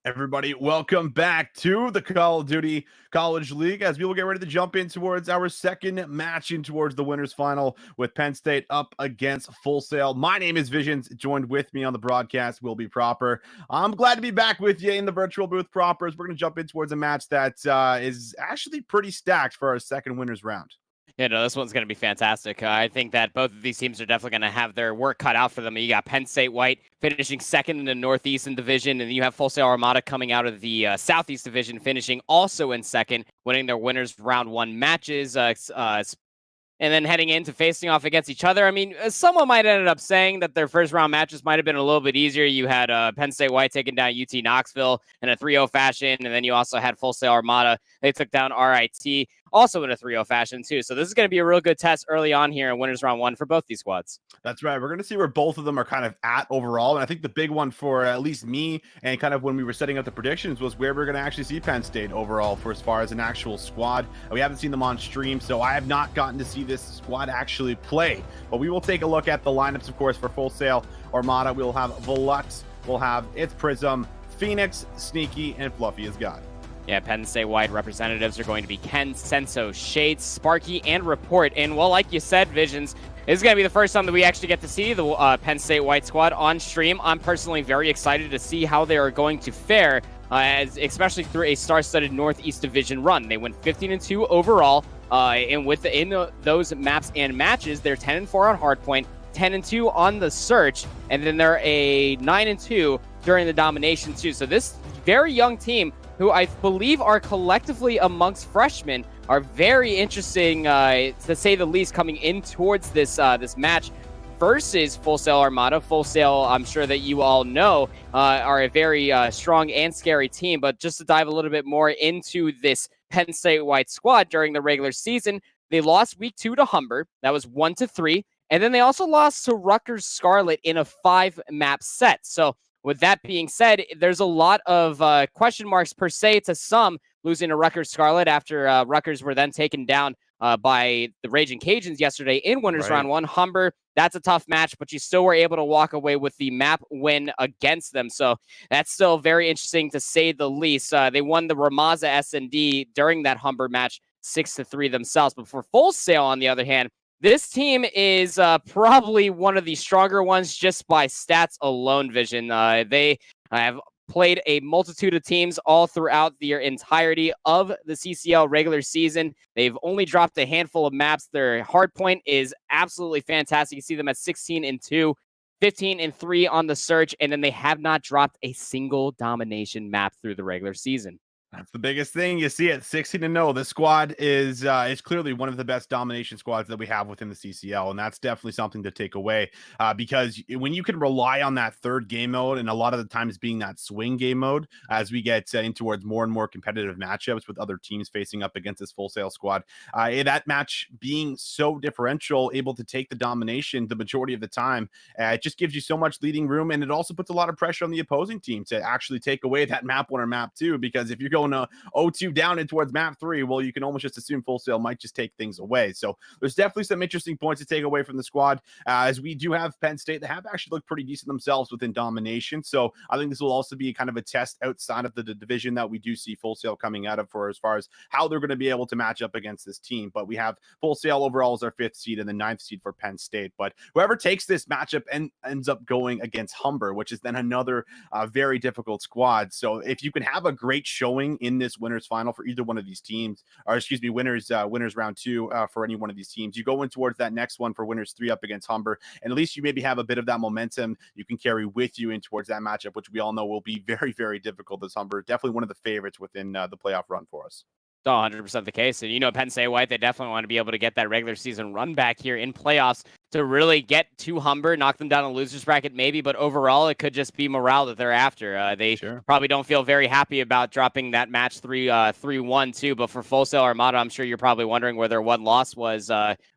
Everybody, welcome back to the Call of Duty College League as we will get ready to jump in towards our second match in towards the winners final with Penn State up against Full Sail. My name is Visions. Joined with me on the broadcast will be Proper. I'm glad to be back with you in the virtual booth, Propers. We're going to jump in towards a match that is actually pretty stacked for our second winners round. Yeah, no, this one's going to be fantastic. I think that both of these teams are definitely going to have their work cut out for them. You got Penn State White finishing second in the Northeastern Division, and you have Full Sail Armada coming out of the Southeast Division, finishing also in second, winning their winners round one matches. And then heading into facing off against each other. I mean, someone might end up saying that their first round matches might have been a little bit easier. You had Penn State White taking down UT Knoxville in a 3-0 fashion, and then you also had Full Sail Armada. They took down RIT also in a 3-0 fashion too. So this is going to be a real good test early on here in winners round one for both these squads. That's right. We're going to see where both of them are kind of at overall. And I think the big one for at least me and kind of when we were setting up the predictions was where we're going to actually see Penn State overall for as far as an actual squad. We haven't seen them on stream, so I have not gotten to see this squad actually play. But we will take a look at the lineups, of course, for Full Sail Armada. We'll have Volux, we'll have It's Prism, Phoenix, Sneaky, and Fluffy as God. Yeah, Penn State White representatives are going to be Ken, Senso, Shades, Sparky, and Report. And well, like you said, Visions, this is going to be the first time that we actually get to see the Penn State White squad on stream. I'm personally very excited to see how they are going to fare, especially through a star-studded Northeast Division run. They went 15-2 overall, and those maps and matches, they're 10-4 on Hardpoint, 10-2 on the Search, and then they're a 9-2 during the Domination too. So this very young team, who I believe are collectively amongst freshmen, are very interesting, to say the least, coming in towards this match versus Full Sail Armada. Full Sail, I'm sure that you all know, are a very strong and scary team. But just to dive a little bit more into this Penn State White squad during the regular season, they lost week 2 to Humber. That was 1-3. And then they also lost to Rutgers Scarlet in a 5-map set. So with that being said, there's a lot of question marks per se to some, losing to Rutgers Scarlet after Rutgers were then taken down by the Raging Cajuns yesterday in winners round one. Humber, that's a tough match, but you still were able to walk away with the map win against them. So that's still very interesting to say the least. They won the Ramaza S&D during that Humber match 6-3 themselves. But for Full Sail, on the other hand, this team is probably one of the stronger ones just by stats alone, Vision. They have played a multitude of teams all throughout the entirety of the CCL regular season. They've only dropped a handful of maps. Their hardpoint is absolutely fantastic. You see them at 16-2, 15-3 on the Search, and then they have not dropped a single domination map through the regular season. That's the biggest thing. You see it 16-0. This squad is clearly one of the best domination squads that we have within the CCL, and that's definitely something to take away because when you can rely on that third game mode, and a lot of the times being that swing game mode, as we get in towards more and more competitive matchups with other teams facing up against this Full Sail squad, that match being so differential, able to take the domination the majority of the time, it just gives you so much leading room, and it also puts a lot of pressure on the opposing team to actually take away that map 1 or map 2, because if you're going 0-2 down in towards map 3, well, you can almost just assume Full Sail might just take things away. So there's definitely some interesting points to take away from the squad, as we do have Penn State that have actually looked pretty decent themselves within domination. So I think this will also be kind of a test outside of the division that we do see Full Sail coming out of, for as far as how they're going to be able to match up against this team. But we have Full Sail overall as our 5th seed and the 9th seed for Penn State. But whoever takes this matchup ends up going against Humber, which is then another very difficult squad. So if you can have a great showing in this winners final for either one of these teams, or excuse me, winners round 2 for any one of these teams, you go in towards that next one for winners 3 up against Humber, and at least you maybe have a bit of that momentum you can carry with you in towards that matchup, which we all know will be very, very difficult, as Humber definitely one of the favorites within the playoff run for us. 100% the case. And Penn State White, they definitely want to be able to get that regular season run back here in playoffs to really get to Humber, knock them down a loser's bracket maybe, but overall it could just be morale that they're after. They probably don't feel very happy about dropping that match 3-1 too, but for Full Sail Armada, I'm sure you're probably wondering where their one loss was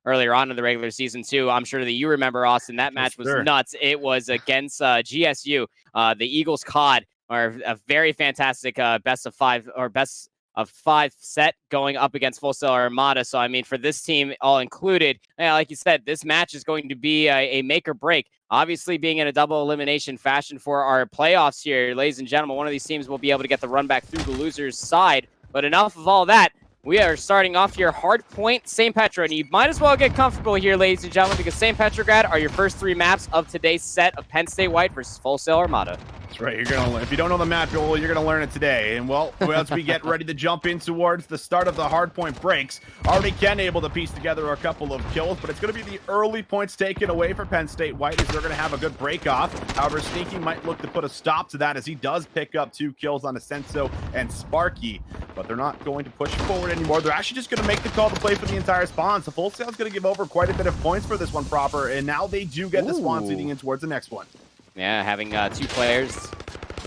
earlier on in the regular season too. I'm sure that you remember, Austin, that match was nuts. It was against GSU. The Eagles COD are a very fantastic best of 5 or best of 5 set going up against Full Sail Armada. So, I mean, for this team, all included, like you said, this match is going to be a make or break. Obviously, being in a double elimination fashion for our playoffs here, ladies and gentlemen, one of these teams will be able to get the run back through the loser's side. But enough of all that. We are starting off here hard point St. Petro, and you might as well get comfortable here, ladies and gentlemen, because St. Petrograd are your first 3 maps of today's set of Penn State White versus Full Sail Armada. That's right. You're gonna learn. If you don't know the map, you're gonna learn it today. And well, as we get ready to jump in towards the start of the hardpoint breaks, already Ken able to piece together a couple of kills, but it's gonna be the early points taken away for Penn State White as they're gonna have a good break off. However, Sneaky might look to put a stop to that as he does pick up 2 kills on Asenso and Sparky, but they're not going to push forward anymore. They're actually just gonna make the call to play for the entire spawn. So Full Sail's gonna give over quite a bit of points for this one proper, and now they do get the spawns leading in towards the next one. Yeah, having 2 players,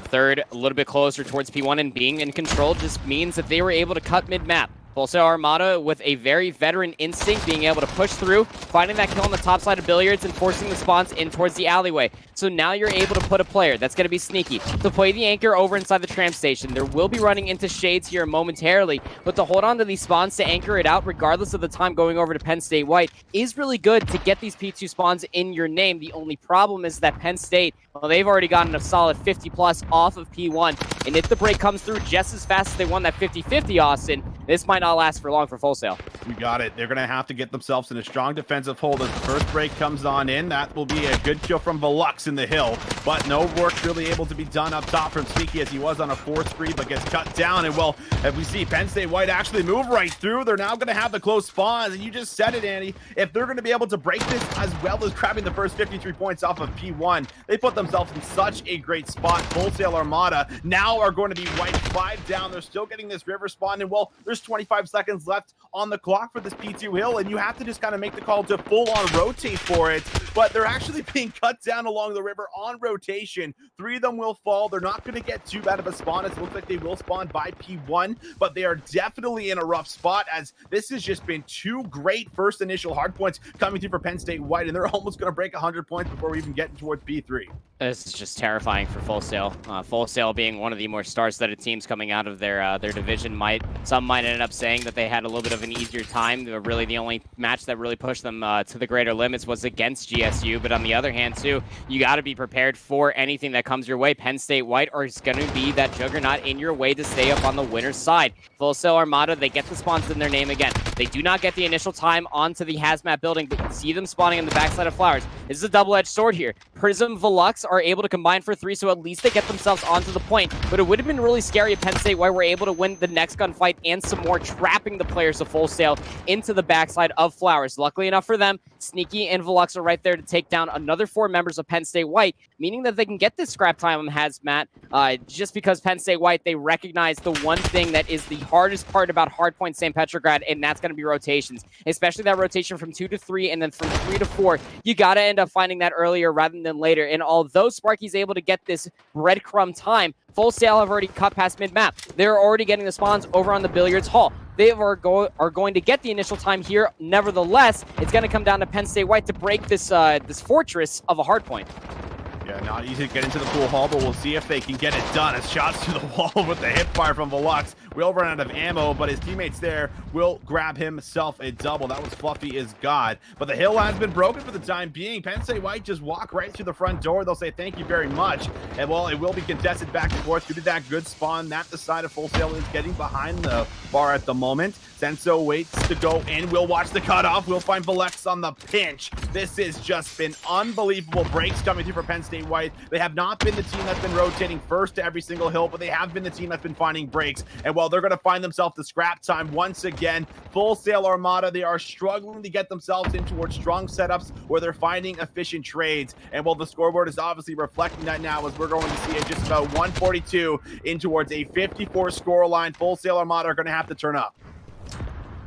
third a little bit closer towards P1 and being in control just means that they were able to cut mid-map. Full Sail Armada with a very veteran instinct, being able to push through, finding that kill on the top side of Billiards and forcing the spawns in towards the alleyway. So now you're able to put a player, that's going to be Sneaky, to play the anchor over inside the tram station. There will be running into Shades here momentarily, but to hold on to these spawns to anchor it out, regardless of the time going over to Penn State White, is really good to get these P2 spawns in your name. The only problem is that Penn State, well, they've already gotten a solid 50 plus off of P1, and if the break comes through just as fast as they won that 50-50, Austin, this might not last for long for Full Sail. You got it. They're going to have to get themselves in a strong defensive hold as the first break comes on in. That will be a good kill from Velux in the hill, but no work really able to be done up top from Sneaky as he was on a 4th spree, but gets cut down. And well, as we see Penn State White actually move right through, they're now going to have the close spawns. And you just said it, Andy. If they're going to be able to break this as well as grabbing the first 53 points off of P1, they put themselves in such a great spot. Full Sail Armada now are going to be wiped 5 down. They're still getting this river spawn, and well, there's 25 seconds left on the clock for this P2 hill, and you have to just kind of make the call to full-on rotate for it, but they're actually being cut down along the river on rotation. 3 of them will fall. They're not going to get too bad of a spawn. It looks like they will spawn by P1, but they are definitely in a rough spot as this has just been 2 great first initial hard points coming through for Penn State White, and they're almost going to break 100 points before we even get towards P3. This is just terrifying for Full Sail. Full Sail being one of the more star-studded teams coming out of their division. Some might end up saying that they had a little bit of an easier time. Really, the only match that really pushed them to the greater limits was against GSU. But on the other hand, too, you got to be prepared for anything that comes your way. Penn State White is going to be that juggernaut in your way to stay up on the winner's side. Full Sail Armada, they get the spawns in their name again. They do not get the initial time onto the hazmat building, but you see them spawning on the backside of Flowers. This is a double-edged sword here. Prism, Velux are able to combine for 3, so at least they get themselves onto the point. But it would have been really scary if Penn State White were able to win the next gunfight and some more, trapping the players of Full Sail into the backside of Flowers. Luckily enough for them, Sneaky and Velux are right there to take down another 4 members of Penn State White, meaning that they can get this scrap time on hazmat, just because Penn State White, they recognize the one thing that is the hardest part about hardpoint St. Petrograd, and that's going to be rotations, especially that rotation from 2 to 3 and then from 3 to 4. You got to end up finding that earlier rather than later, and although Sparky's able to get this breadcrumb time, Full Sail have already cut past mid-map. They're already getting the spawns over on the Billiards Hall. They are going to get the initial time here. Nevertheless, it's going to come down to Penn State White to break this this fortress of a hardpoint. Yeah, not easy to get into the pool hall, but we'll see if they can get it done. As shots to the wall with the hip fire from Velux will run out of ammo, but his teammates there will grab himself a double. That was Fluffy is God. But the hill has been broken for the time being. Penn State White just walk right through the front door. They'll say thank you very much. And well, it will be contested back and forth due to that good spawn. That the side of Full Sail is getting behind the bar at the moment. Senso waits to go in. We'll watch the cutoff. We'll find Velux on the pinch. This has just been unbelievable breaks coming through for Penn State White. They have not been the team that's been rotating first to every single hill, but they have been the team that's been finding breaks. And while they're going to find themselves the scrap time once again, Full Sail Armada, they are struggling to get themselves in towards strong setups where they're finding efficient trades. And while the scoreboard is obviously reflecting that now, as we're going to see it just about 142 in towards a 54 score line, Full Sail Armada are going to have to turn up.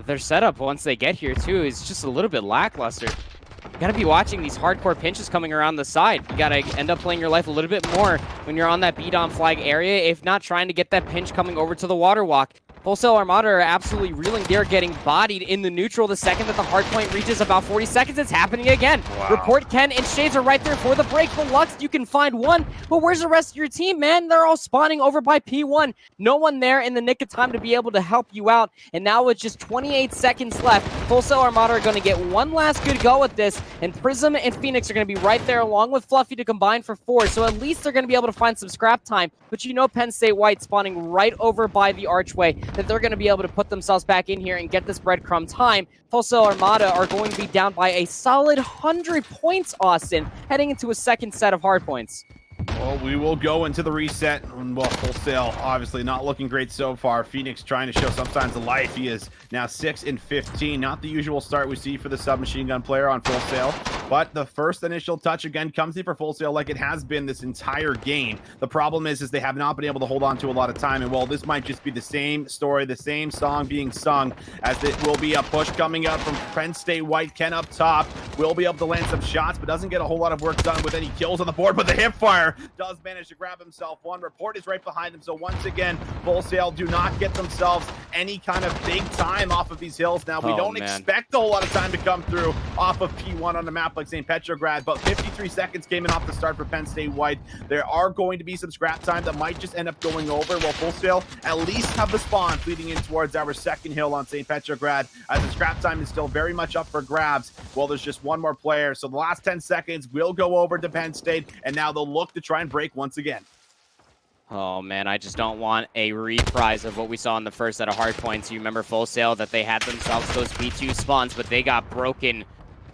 Their setup once they get here too is just a little bit lackluster. You gotta be watching these hardcore pinches coming around the side. You gotta end up playing your life a little bit more when you're on that beat on flag area, if not trying to get that pinch coming over to the water walk. Full Sail Armada are absolutely reeling. They're getting bodied in the neutral the second that the hard point reaches about 40 seconds. It's happening again. Wow. Report, Ken, and Shades are right there for the break. But Lux, you can find one. But where's the rest of your team, man? They're all spawning over by P1. No one there in the nick of time to be able to help you out. And now with just 28 seconds left, Full Sail Armada are going to get one last good go at this. And Prism and Phoenix are going to be right there along with Fluffy to combine for 4. So at least they're going to be able to find some scrap time. But you know Penn State White spawning right over by the archway, that they're going to be able to put themselves back in here and get this breadcrumb time. Full Sail Armada are going to be down by a solid 100 points, Austin, heading into a second set of hard points. Well, we will go into the reset. Well, Full Sail obviously not looking great so far. Phoenix trying to show some signs of life. He is now 6-15. Not the usual start we see for the submachine gun player on Full Sail, but the first initial touch again comes in for Full Sail like it has been this entire game. The problem is they have not been able to hold on to a lot of time, and well, this might just be the same story, the same song being sung, as it will be a push coming up from Penn State White. Ken up top will be able to land some shots, but doesn't get a whole lot of work done with any kills on the board, but the hip fire does manage to grab himself one. Report is right behind him, so once again, Full Sail do not get themselves any kind of big time off of these hills. Now, we don't expect a whole lot of time to come through off of P1 on a map like St. Petrograd, but 53 seconds came in off the start for Penn State White. There are going to be some scrap time that might just end up going over, while Full Sail at least have the spawn leading in towards our second hill on St. Petrograd, as the scrap time is still very much up for grabs. Well, there's just one more player, so the last 10 seconds will go over to Penn State, and now they'll look to try and break once again. Oh, man, I just don't want a reprise of what we saw in the first set of hard points. You remember Full Sail, that they had themselves those B2 spawns, but they got broken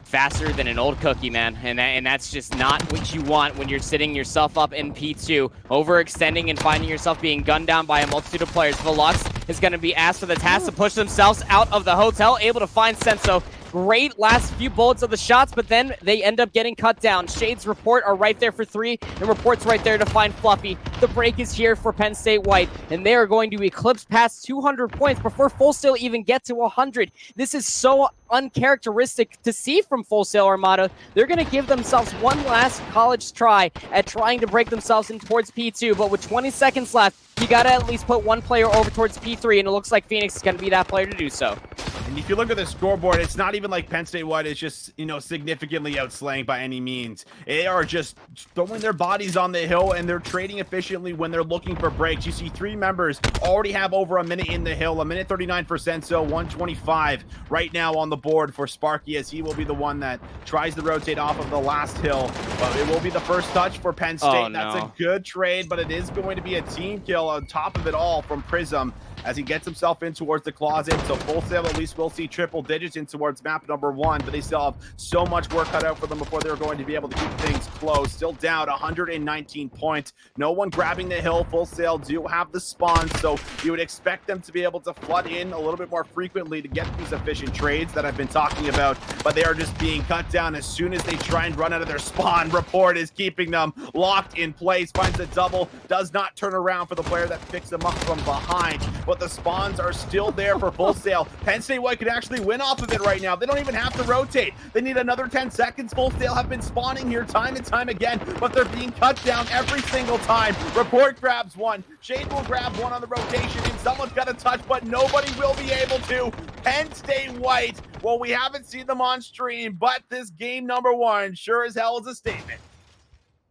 faster than an old cookie, man. And that's just not what you want when you're sitting yourself up in P2, overextending and finding yourself being gunned down by a multitude of players. Velux is going to be asked for the task to push themselves out of the hotel, able to find Senso. Great last few bullets of the shots, but then they end up getting cut down. Shades, Report are right there for 3, and Report's right there to find Fluffy. The break is here for Penn State White, and they are going to eclipse past 200 points before Full Sail even get to 100. This is so uncharacteristic to see from Full Sail Armada. They're going to give themselves one last college try at trying to break themselves in towards P2, but with 20 seconds left, you got to at least put one player over towards P3, and it looks like Phoenix is going to be that player to do so. And if you look at the scoreboard, it's not even like Penn State White is just, significantly outslaying by any means. They are just throwing their bodies on the hill, and they're trading efficiently when they're looking for breaks. You see 3 members already have over a minute in the hill, a minute 39 for Senso, 125 right now on the board for Sparky, as he will be the one that tries to rotate off of the last hill. But it will be the first touch for Penn State. Oh, no. That's a good trade, but it is going to be a team kill on top of it all from Prism, as he gets himself in towards the closet. So Full Sail at least will see triple digits in towards map number 1, but they still have so much work cut out for them before they're going to be able to keep things close. Still down 119 points. No one grabbing the hill. Full Sail do have the spawn, so you would expect them to be able to flood in a little bit more frequently to get these efficient trades that I've been talking about, but they are just being cut down as soon as they try and run out of their spawn. Report is keeping them locked in place, finds a double, does not turn around for the player that picks them up from behind, but the spawns are still there for Full Sail. Penn State White could actually win off of it right now. They don't even have to rotate. They need another 10 seconds. Full Sail have been spawning here time and time again, but they're being cut down every single time. Report grabs one. Shade will grab one on the rotation, and someone's got to touch, but nobody will be able to. Penn State White, well, we haven't seen them on stream, but this game number 1 sure as hell is a statement.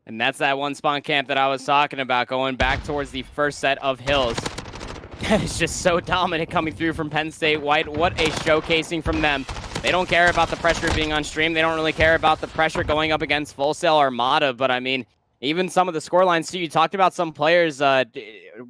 And that's that one spawn camp that I was talking about, going back towards the first set of hills. It's just so dominant coming through from Penn State White. What a showcasing from them. They don't care about the pressure being on stream. They don't really care about the pressure going up against Full Sail Armada. But I mean, even some of the scorelines too. You talked about some players,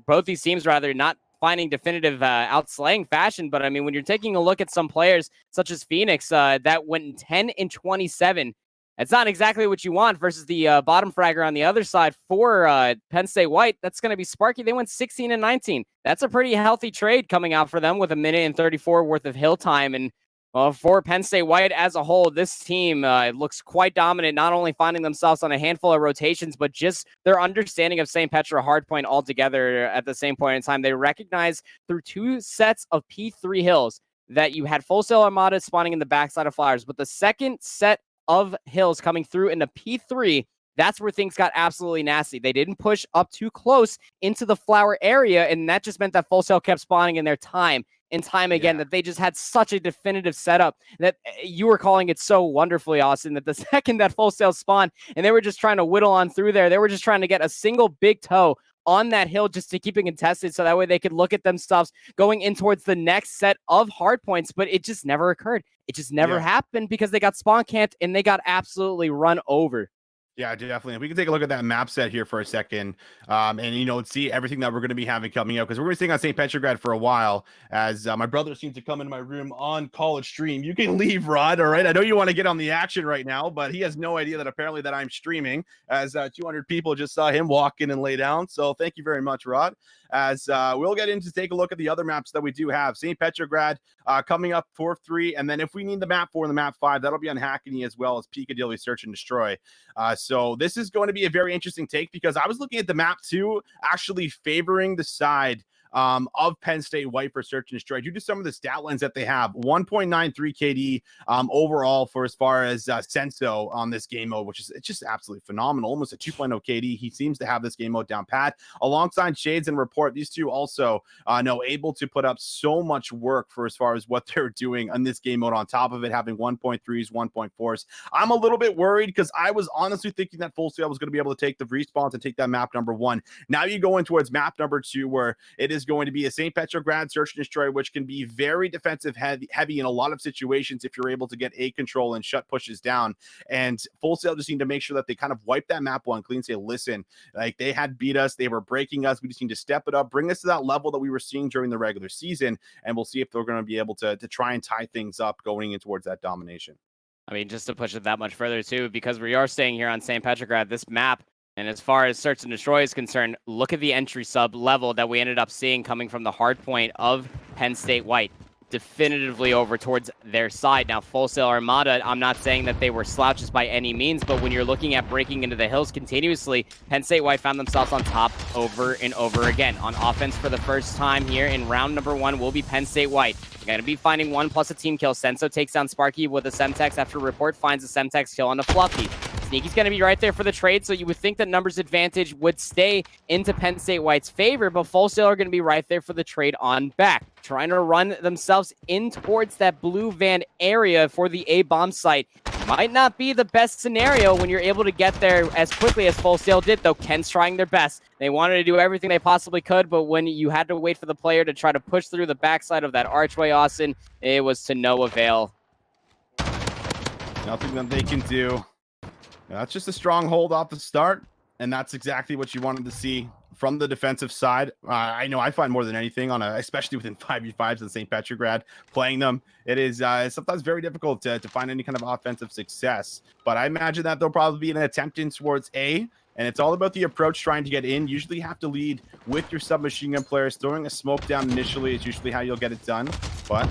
both these teams rather, not finding definitive outslaying fashion. But I mean, when you're taking a look at some players such as Phoenix that went 10-27, it's not exactly what you want versus the bottom fragger on the other side for Penn State White. That's going to be Sparky. They went 16-19. That's a pretty healthy trade coming out for them with a minute and 34 worth of hill time. And for Penn State White as a whole, this team looks quite dominant, not only finding themselves on a handful of rotations, but just their understanding of St. Petra hardpoint altogether at the same point in time. They recognize through 2 sets of P3 hills that you had Full Sail Armada spawning in the backside of Flowers, but the second set of hills coming through into P3, that's where things got absolutely nasty. They didn't push up too close into the flower area, and that just meant that Full Sail kept spawning in their time and time again, that they just had such a definitive setup that you were calling it so wonderfully, Austin, that the second that Full Sail spawned and they were just trying to whittle on through there, they were just trying to get a single big toe on that hill just to keep it contested so that way they could look at themselves going in towards the next set of hard points, but it just never occurred. It just never happened because they got spawn camped and they got absolutely run over. Yeah, definitely. We can take a look at that map set here for a second, and see everything that we're going to be having coming up, because we're going to be staying on St. Petrograd for a while. As my brother seems to come into my room on college stream. You can leave, Rod. All right, I know you want to get on the action right now, but he has no idea that apparently that I'm streaming. As 200 people just saw him walk in and lay down. So thank you very much, Rod. As we'll get in to take a look at the other maps that we do have. St. Petrograd coming up 4-3, and then if we need the map 4 and the map 5, that'll be on Hackney as well as Piccadilly Search and Destroy. So this is going to be a very interesting take, because I was looking at the map too, actually favoring the side of Penn State White for Search and Destroy due to some of the stat lines that they have. 1.93 KD overall for as far as Senso on this game mode, which is it's just absolutely phenomenal. Almost a 2.0 KD. He seems to have this game mode down pat. Alongside Shades and Report, these two also able to put up so much work for as far as what they're doing on this game mode, on top of it having 1.3s, 1.4s. I'm a little bit worried because I was honestly thinking that Full Sail was going to be able to take the respawns and take that map number 1. Now you go in towards map number 2, where it is going to be a St. Petrograd Search and Destroy, which can be very defensive heavy in a lot of situations if you're able to get A control and shut pushes down. And Full Sail just need to make sure that they kind of wipe that map 1 clean, say, listen, like they had beat us, they were breaking us, we just need to step it up, bring us to that level that we were seeing during the regular season, and we'll see if they're going to be able to try and tie things up going in towards that domination. I mean, just to push it that much further too, because we are staying here on St. Petrograd, this map, and as far as Search and Destroy is concerned, look at the entry sub level that we ended up seeing coming from the hard point of Penn State White, definitively over towards their side. Now, Full Sail Armada, I'm not saying that they were slouches by any means, but when you're looking at breaking into the hills continuously, Penn State White found themselves on top over and over again. On offense for the first time here in round number 1 will be Penn State White. They're going to be finding 1 plus a team kill. Senso takes down Sparky with a Semtex after Report finds a Semtex kill on a Fluffy. Sneaky's going to be right there for the trade, so you would think that numbers advantage would stay into Penn State White's favor, but Full Sail are going to be right there for the trade on back, trying to run themselves in towards that blue van area for the A bomb site. Might not be the best scenario when you're able to get there as quickly as Full Sail did, though Ken's trying their best. They wanted to do everything they possibly could, but when you had to wait for the player to try to push through the backside of that archway, Austin, it was to no avail. Nothing that they can do. That's just a stronghold off the start, and that's exactly what you wanted to see from the defensive side. I know I find more than anything especially within 5v5s in St. Petrograd, playing them, it is sometimes very difficult to find any kind of offensive success. But I imagine that there'll probably be an attempt in towards A, and it's all about the approach trying to get in. Usually you have to lead with your submachine gun players. Throwing a smoke down initially is usually how you'll get it done, but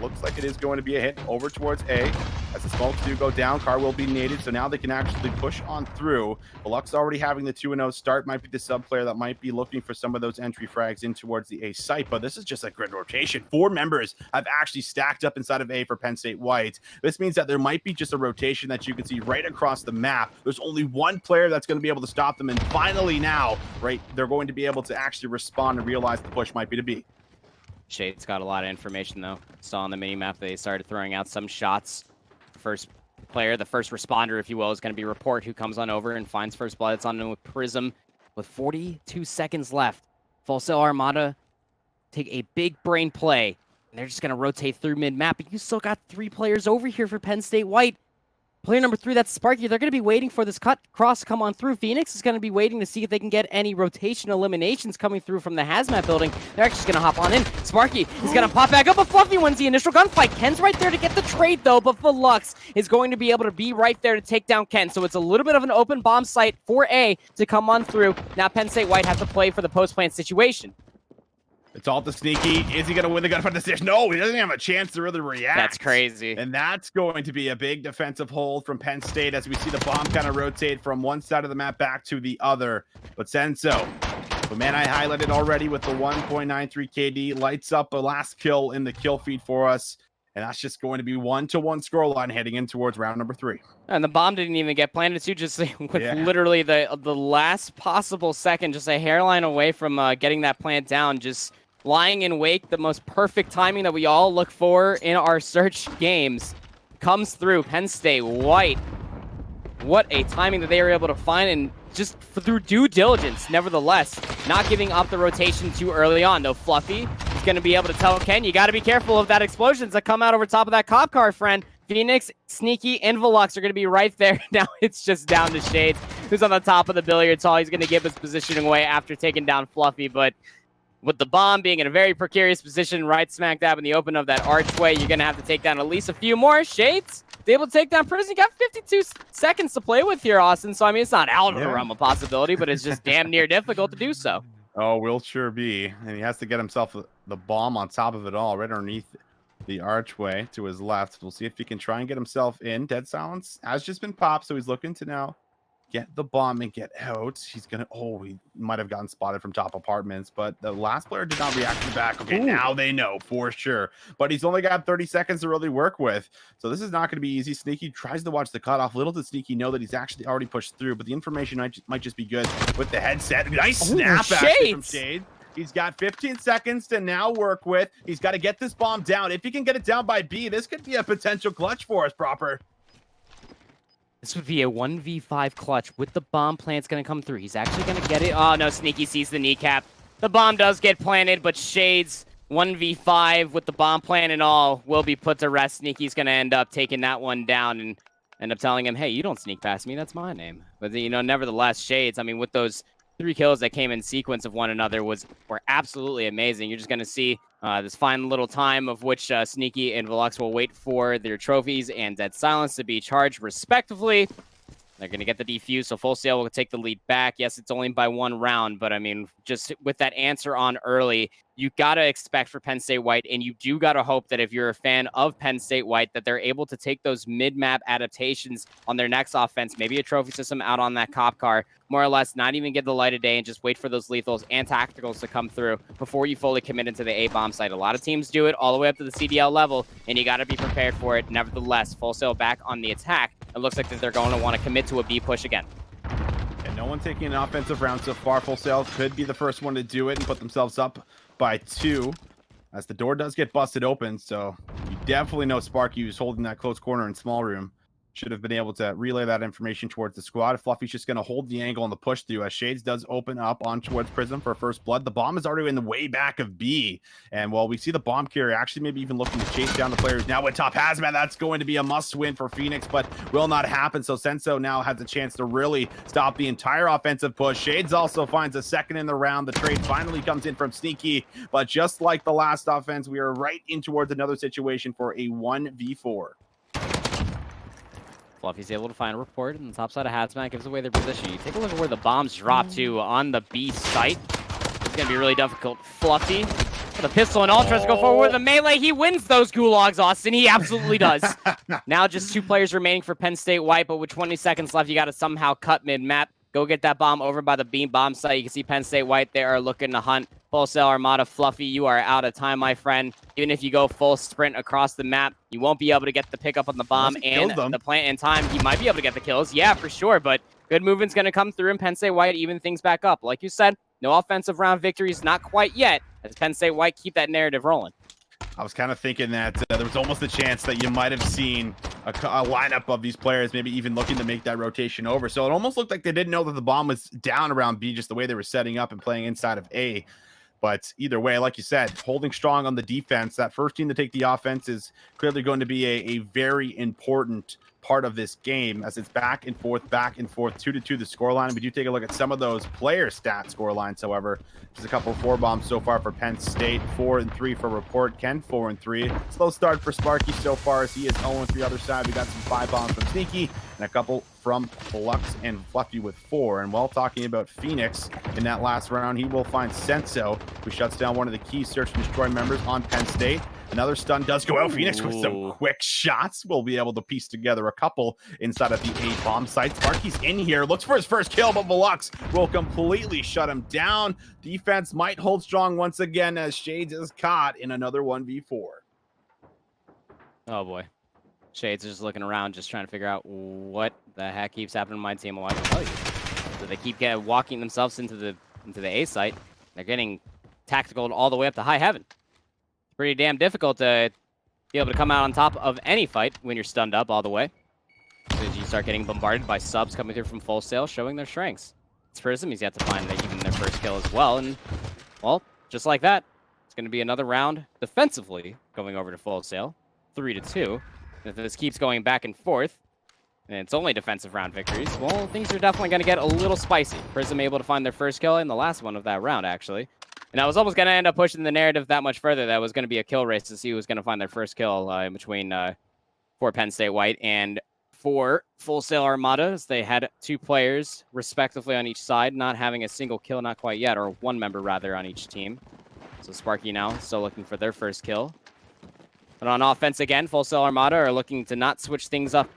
looks like it is going to be a hit over towards A. As the smokes do go down, car will be naded, so now they can actually push on through. Baluk's already having the 2-0 start. Might be the sub player that might be looking for some of those entry frags in towards the A site, but this is just a grid rotation. 4 members have actually stacked up inside of A for Penn State White. This means that there might be just a rotation that you can see right across the map. There's only 1 player that's going to be able to stop them, and finally now, right, they're going to be able to actually respond and realize the push might be to B. Shade's got a lot of information, though. Saw on the mini-map they started throwing out some shots. First player, the first responder, if you will, is going to be Report, who comes on over and finds first blood. It's on with Prism with 42 seconds left. Full Sail Armada take a big brain play, and they're just going to rotate through mid-map. But you still got 3 players over here for Penn State White. Player number 3, that's Sparky. They're going to be waiting for this cut cross to come on through. Phoenix is going to be waiting to see if they can get any rotation eliminations coming through from the hazmat building. They're actually going to hop on in. Sparky is going to pop back up, but Fluffy wins the initial gunfight. Ken's right there to get the trade, though, but Velux is going to be able to be right there to take down Ken. So it's a little bit of an open bomb site for A to come on through. Now Penn State White has to play for the post-plant situation. It's all to Sneaky. Is he going to win the gunfight decision? No, he doesn't have a chance to really react. That's crazy. And that's going to be a big defensive hold from Penn State as we see the bomb kind of rotate from one side of the map back to the other. But Senso, the man I highlighted already with the 1.93 KD, lights up a last kill in the kill feed for us. And that's just going to be 1-1 scoreline heading in towards round number 3. And the bomb didn't even get planted too, just with literally the last possible second, just a hairline away from getting that plant down, just lying in wait. The most perfect timing that we all look for in our search games comes through. Penn State White. What a timing that they were able to find, and just through due diligence, nevertheless, not giving up the rotation too early on. No, Fluffy is going to be able to tell Ken, you got to be careful of that explosions that come out over top of that cop car, friend. Phoenix, Sneaky, and Velux are going to be right there. Now it's just down to Shades, who's on the top of the billiards hall. He's going to give his positioning away after taking down Fluffy, but with the bomb being in a very precarious position right smack dab in the open of that archway, you're going to have to take down at least a few more. Shades, able to take down Prison. You got 52 seconds to play with here, Austin. So, I mean, it's not out of the realm of possibility, but it's just damn near difficult to do so. Oh, will sure be. And he has to get himself the bomb on top of it all, right underneath the archway to his left. We'll see if he can try and get himself in. Dead Silence has just been popped, so he's looking to now get the bomb and get out. He's gonna, he might have gotten spotted from top apartments, but the last player did not react to the back. Okay, now they know for sure, but he's only got 30 seconds to really work with, so this is not going to be easy. Sneaky tries to watch the cutoff. Little did Sneaky know that he's actually already pushed through, but the information might just be good with the headset. Nice snap actually from Shade. He's got 15 seconds to now work with. He's got to get this bomb down. If he can get it down by B, this could be a potential clutch for us, Proper. This would be a 1v5 clutch with the bomb plant's going to come through. He's actually going to get it. Oh, no, Sneaky sees the kneecap. The bomb does get planted, but Shades 1v5 with the bomb plant and all will be put to rest. Sneaky's going to end up taking that one down and end up telling him, hey, you don't sneak past me. That's my name. But, you know, nevertheless, Shades, I mean, with those 3 kills that came in sequence of one another were absolutely amazing. You're just going to see this fine little time of which Sneaky and Velux will wait for their trophies and Dead Silence to be charged respectively. They're going to get the defuse, so Full Sail will take the lead back. Yes, it's only by 1 round, but I mean, just with that answer on early, you got to expect for Penn State White, and you do got to hope that if you're a fan of Penn State White, that they're able to take those mid-map adaptations on their next offense, maybe a trophy system out on that cop car, more or less not even get the light of day and just wait for those lethals and tacticals to come through before you fully commit into the A-bomb site. A lot of teams do it all the way up to the CDL level, and you got to be prepared for it. Nevertheless, Full Sail back on the attack. It looks like that they're going to want to commit to a B push again. And no one taking an offensive round so far. Full Sail could be the first one to do it and put themselves up by 2 as the door does get busted open. So you definitely know Sparky, who's holding that close corner in small room, should have been able to relay that information towards the squad. Fluffy's just going to hold the angle on the push through as Shades does open up on towards Prism for first blood. The bomb is already in the way back of B. And while we see the bomb carrier actually maybe even looking to chase down the players now with top hazmat, that's going to be a must win for Phoenix, but will not happen. So Senso now has a chance to really stop the entire offensive push. Shades also finds a second in the round. The trade finally comes in from Sneaky, but just like the last offense, we are right in towards another situation for a 1v4. Fluffy's able to find a report, and the top side of Hazmat gives away their position. You take a look at where the bombs drop to on the B site. It's going to be really difficult. Fluffy with a pistol and all tries to go forward with a melee. He wins those gulags, Austin. He absolutely does. Now just 2 players remaining for Penn State White, but with 20 seconds left, you got to somehow cut mid-map. Go get that bomb over by the beam bomb site. You can see Penn State White, they are looking to hunt. Full Sail Armada. Fluffy, you are out of time, my friend. Even if you go full sprint across the map, you won't be able to get the pickup on the bomb and the plant in time. You might be able to get the kills. Yeah, for sure, but good movement's going to come through, and Penn State White even things back up. Like you said, no offensive round victories, not quite yet, as Penn State White keep that narrative rolling. I was kind of thinking that there was almost a chance that you might have seen a lineup of these players maybe even looking to make that rotation over. So it almost looked like they didn't know that the bomb was down around B, just the way they were setting up and playing inside of A. But either way, like you said, holding strong on the defense. That first team to take the offense is clearly going to be a very important part of this game, as it's back and forth, 2-2 the scoreline. We do take a look at some of those player stat scorelines, however. Just a couple of 4 bombs so far for Penn State, 4-3 for Report. Ken 4-3. Slow start for Sparky so far, as he is 0-3 other side. We got some 5 bombs from Sneaky and a couple from Flux and Fluffy with 4. And while talking about Phoenix in that last round, he will find Senso, who shuts down one of the key search and destroy members on Penn State. Another stun does go out. Phoenix with some quick shots. We'll be able to piece together a couple inside of the A bomb site. Sparky's in here, looks for his first kill, but Velux will completely shut him down. Defense might hold strong once again as Shades is caught in another 1v4. Oh boy. Shades is just looking around, just trying to figure out what the heck keeps happening to my team. Well, I can tell you. So they keep walking themselves into the A site. They're getting tactical all the way up to high heaven. It's pretty damn difficult to be able to come out on top of any fight when you're stunned up all the way. As you start getting bombarded by subs coming through from Full Sail, showing their strengths. It's Prism, he's yet to find even their first kill as well. And, well, just like that, it's going to be another round defensively going over to Full Sail. 3-2. If this keeps going back and forth, and it's only defensive round victories, well, things are definitely going to get a little spicy. Prism able to find their first kill in the last one of that round, actually. And I was almost going to end up pushing the narrative that much further. That was going to be a kill race to see who was going to find their first kill in between for Penn State White and for Full Sail Armada, as they had 2 players respectively on each side, not having a single kill, not quite yet, or 1 member rather on each team. So Sparky now still looking for their first kill. But on offense again, Full Sail Armada are looking to not switch things up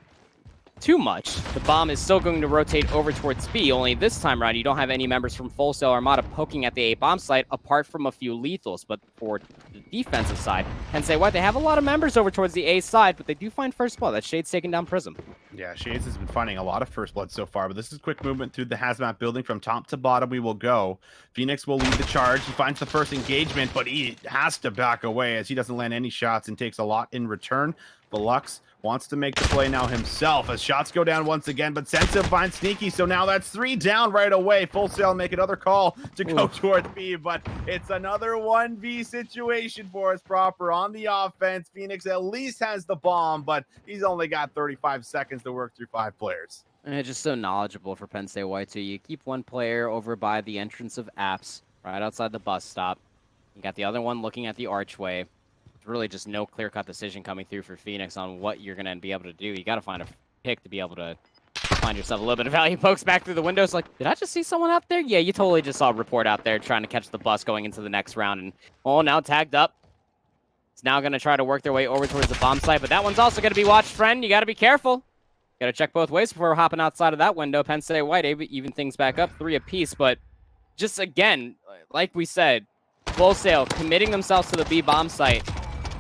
too much. The bomb is still going to rotate over towards B, only this time around you don't have any members from Full Sail Armada poking at the A bomb site apart from a few lethals. But for the defensive side, Penn State White, they have a lot of members over towards the A side, but they do find first blood. That Shades taking down Prism. Yeah, Shades has been finding a lot of first blood so far, but this is quick movement through the hazmat building. From top to bottom we will go. Phoenix will lead the charge. He finds the first engagement, but he has to back away as he doesn't land any shots and takes a lot in return. Lux wants to make the play now himself as shots go down once again, but Senso finds Sneaky, so now that's 3 down right away. Full Sail make another call to go towards B, but it's another 1v situation for us proper on the offense. Phoenix at least has the bomb, but he's only got 35 seconds to work through 5 players. And it's just so knowledgeable for Penn State White, too. You keep one player over by the entrance of Apps, right outside the bus stop. You got the other one looking at the archway. Really just no clear-cut decision coming through for Phoenix on what you're going to be able to do. You got to find a pick to be able to find yourself a little bit of value. Pokes back through the windows like, did I just see someone out there? Yeah, you totally just saw a report out there trying to catch the bus going into the next round. And, oh, now tagged up. It's now going to try to work their way over towards the bomb site, but that one's also going to be watched, friend. You got to be careful. Got to check both ways before hopping outside of that window. Penn State White even things back up, 3 apiece. But just, again, like we said, Full Sail committing themselves to the B bomb site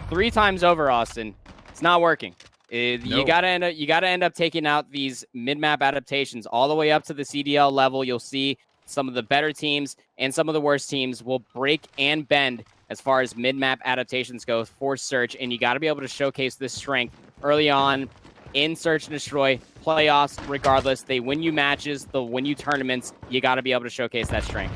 3 times over, Austin. It's not working. You gotta end up taking out these mid-map adaptations all the way up to the CDL level. You'll see some of the better teams and some of the worst teams will break and bend as far as mid-map adaptations go for Search, and you got to be able to showcase this strength early on in Search and Destroy playoffs. Regardless, they win you matches, they'll win you tournaments. You got to be able to showcase that strength.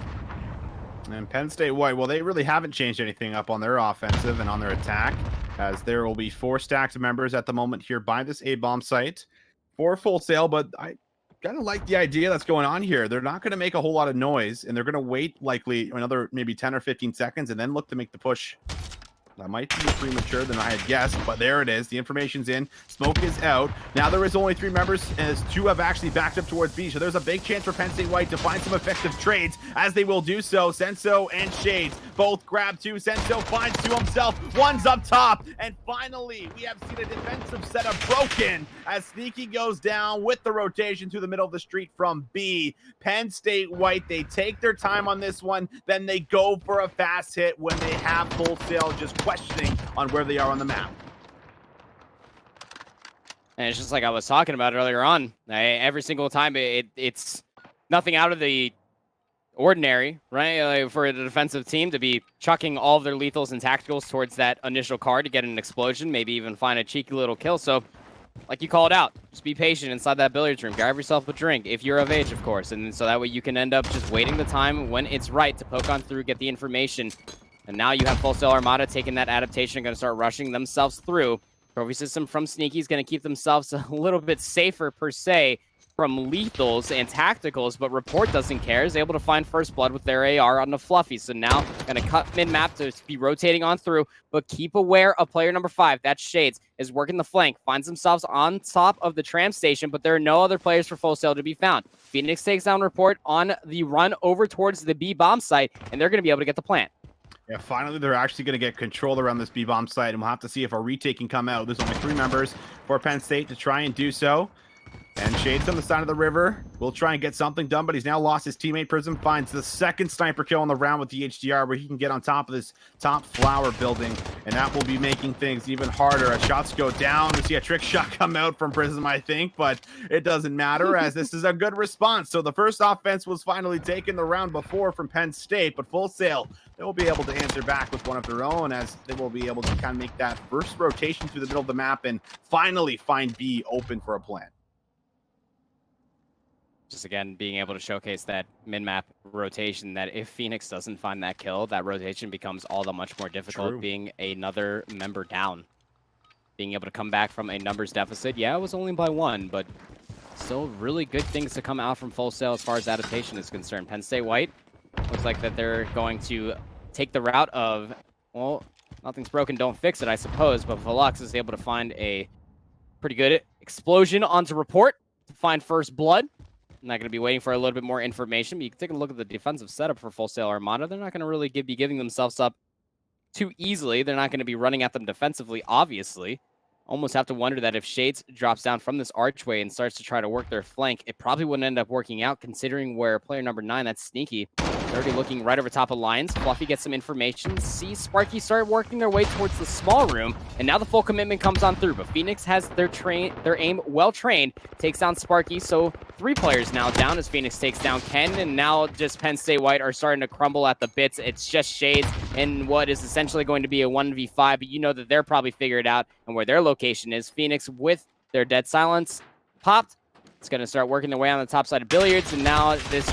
And Penn State White, well, they really haven't changed anything up on their offensive and on their attack, as there will be 4 stacked members at the moment here by this A-bomb site for Full Sail, but I kind of like the idea that's going on here. They're not going to make a whole lot of noise, and they're going to wait likely another maybe 10 or 15 seconds and then look to make the push. That might be premature than I had guessed, but there it is. The information's in. Smoke is out. Now there is only 3 members, as 2 have actually backed up towards B, so there's a big chance for Penn State White to find some effective trades, as they will do so. Senso and Shades both grab 2. Senso finds 2 himself. One's up top, and finally, we have seen a defensive setup broken, as Sneaky goes down with the rotation through the middle of the street from B. Penn State White, they take their time on this one, then they go for a fast hit when they have Full Sail just questioning on where they are on the map. And it's just like I was talking about earlier on. Every single time, it's nothing out of the ordinary, right? Like for the defensive team to be chucking all of their lethals and tacticals towards that initial card to get an explosion, maybe even find a cheeky little kill. So, like you called out, just be patient inside that billiards room. Grab yourself a drink, if you're of age, of course. And so that way you can end up just waiting the time when it's right to poke on through, get the information. And now you have Full Sail Armada taking that adaptation and going to start rushing themselves through. Trophy system from Sneaky is going to keep themselves a little bit safer, per se, from lethals and tacticals, but Report doesn't care. Is able to find first blood with their AR on the Fluffy. So now going to cut mid-map to be rotating on through, but keep aware of player number 5. That's Shades, is working the flank, finds themselves on top of the tram station, but there are no other players for Full Sail to be found. Phoenix takes down Report on the run over towards the B bomb site, and they're going to be able to get the plant. Yeah, finally, they're actually going to get control around this B-bomb site, and we'll have to see if a retake can come out. There's only 3 members for Penn State to try and do so. And Shades on the side of the river will try and get something done, but he's now lost his teammate. Prism finds the second sniper kill on the round with the HDR, where he can get on top of this top flower building, and that will be making things even harder as shots go down. We see a trick shot come out from Prism, I think, but it doesn't matter as this is a good response. So the first offense was finally taken the round before from Penn State, but Full Sail, they will be able to answer back with one of their own, as they will be able to kind of make that first rotation through the middle of the map and finally find B open for a plan. Just again, being able to showcase that mid-map rotation, that if Phoenix doesn't find that kill, that rotation becomes all the much more difficult. True. Being another member down. Being able to come back from a numbers deficit. Yeah, it was only by 1, but still really good things to come out from Full Sail as far as adaptation is concerned. Penn State White, looks like that they're going to take the route of, well, nothing's broken, don't fix it, I suppose, but Velux is able to find a pretty good explosion onto report to find first blood. I'm not going to be waiting for a little bit more information, but you can take a look at the defensive setup for Full Sail Armada. They're not going to really be giving themselves up too easily. They're not going to be running at them defensively, obviously. Almost have to wonder that if Shades drops down from this archway and starts to try to work their flank, it probably wouldn't end up working out, considering where player number 9, that's Sneaky, is already looking right over top of Lions. Fluffy gets some information. See Sparky start working their way towards the small room, and now the full commitment comes on through. But Phoenix has their aim well trained, takes down Sparky, so 3 players now down as Phoenix takes down Ken, and now just Penn State White are starting to crumble at the bits. It's just Shades in what is essentially going to be a 1v5, but you know that they're probably figured out and where their location is. Phoenix with their dead silence popped. It's going to start working their way on the top side of Billiards, and now this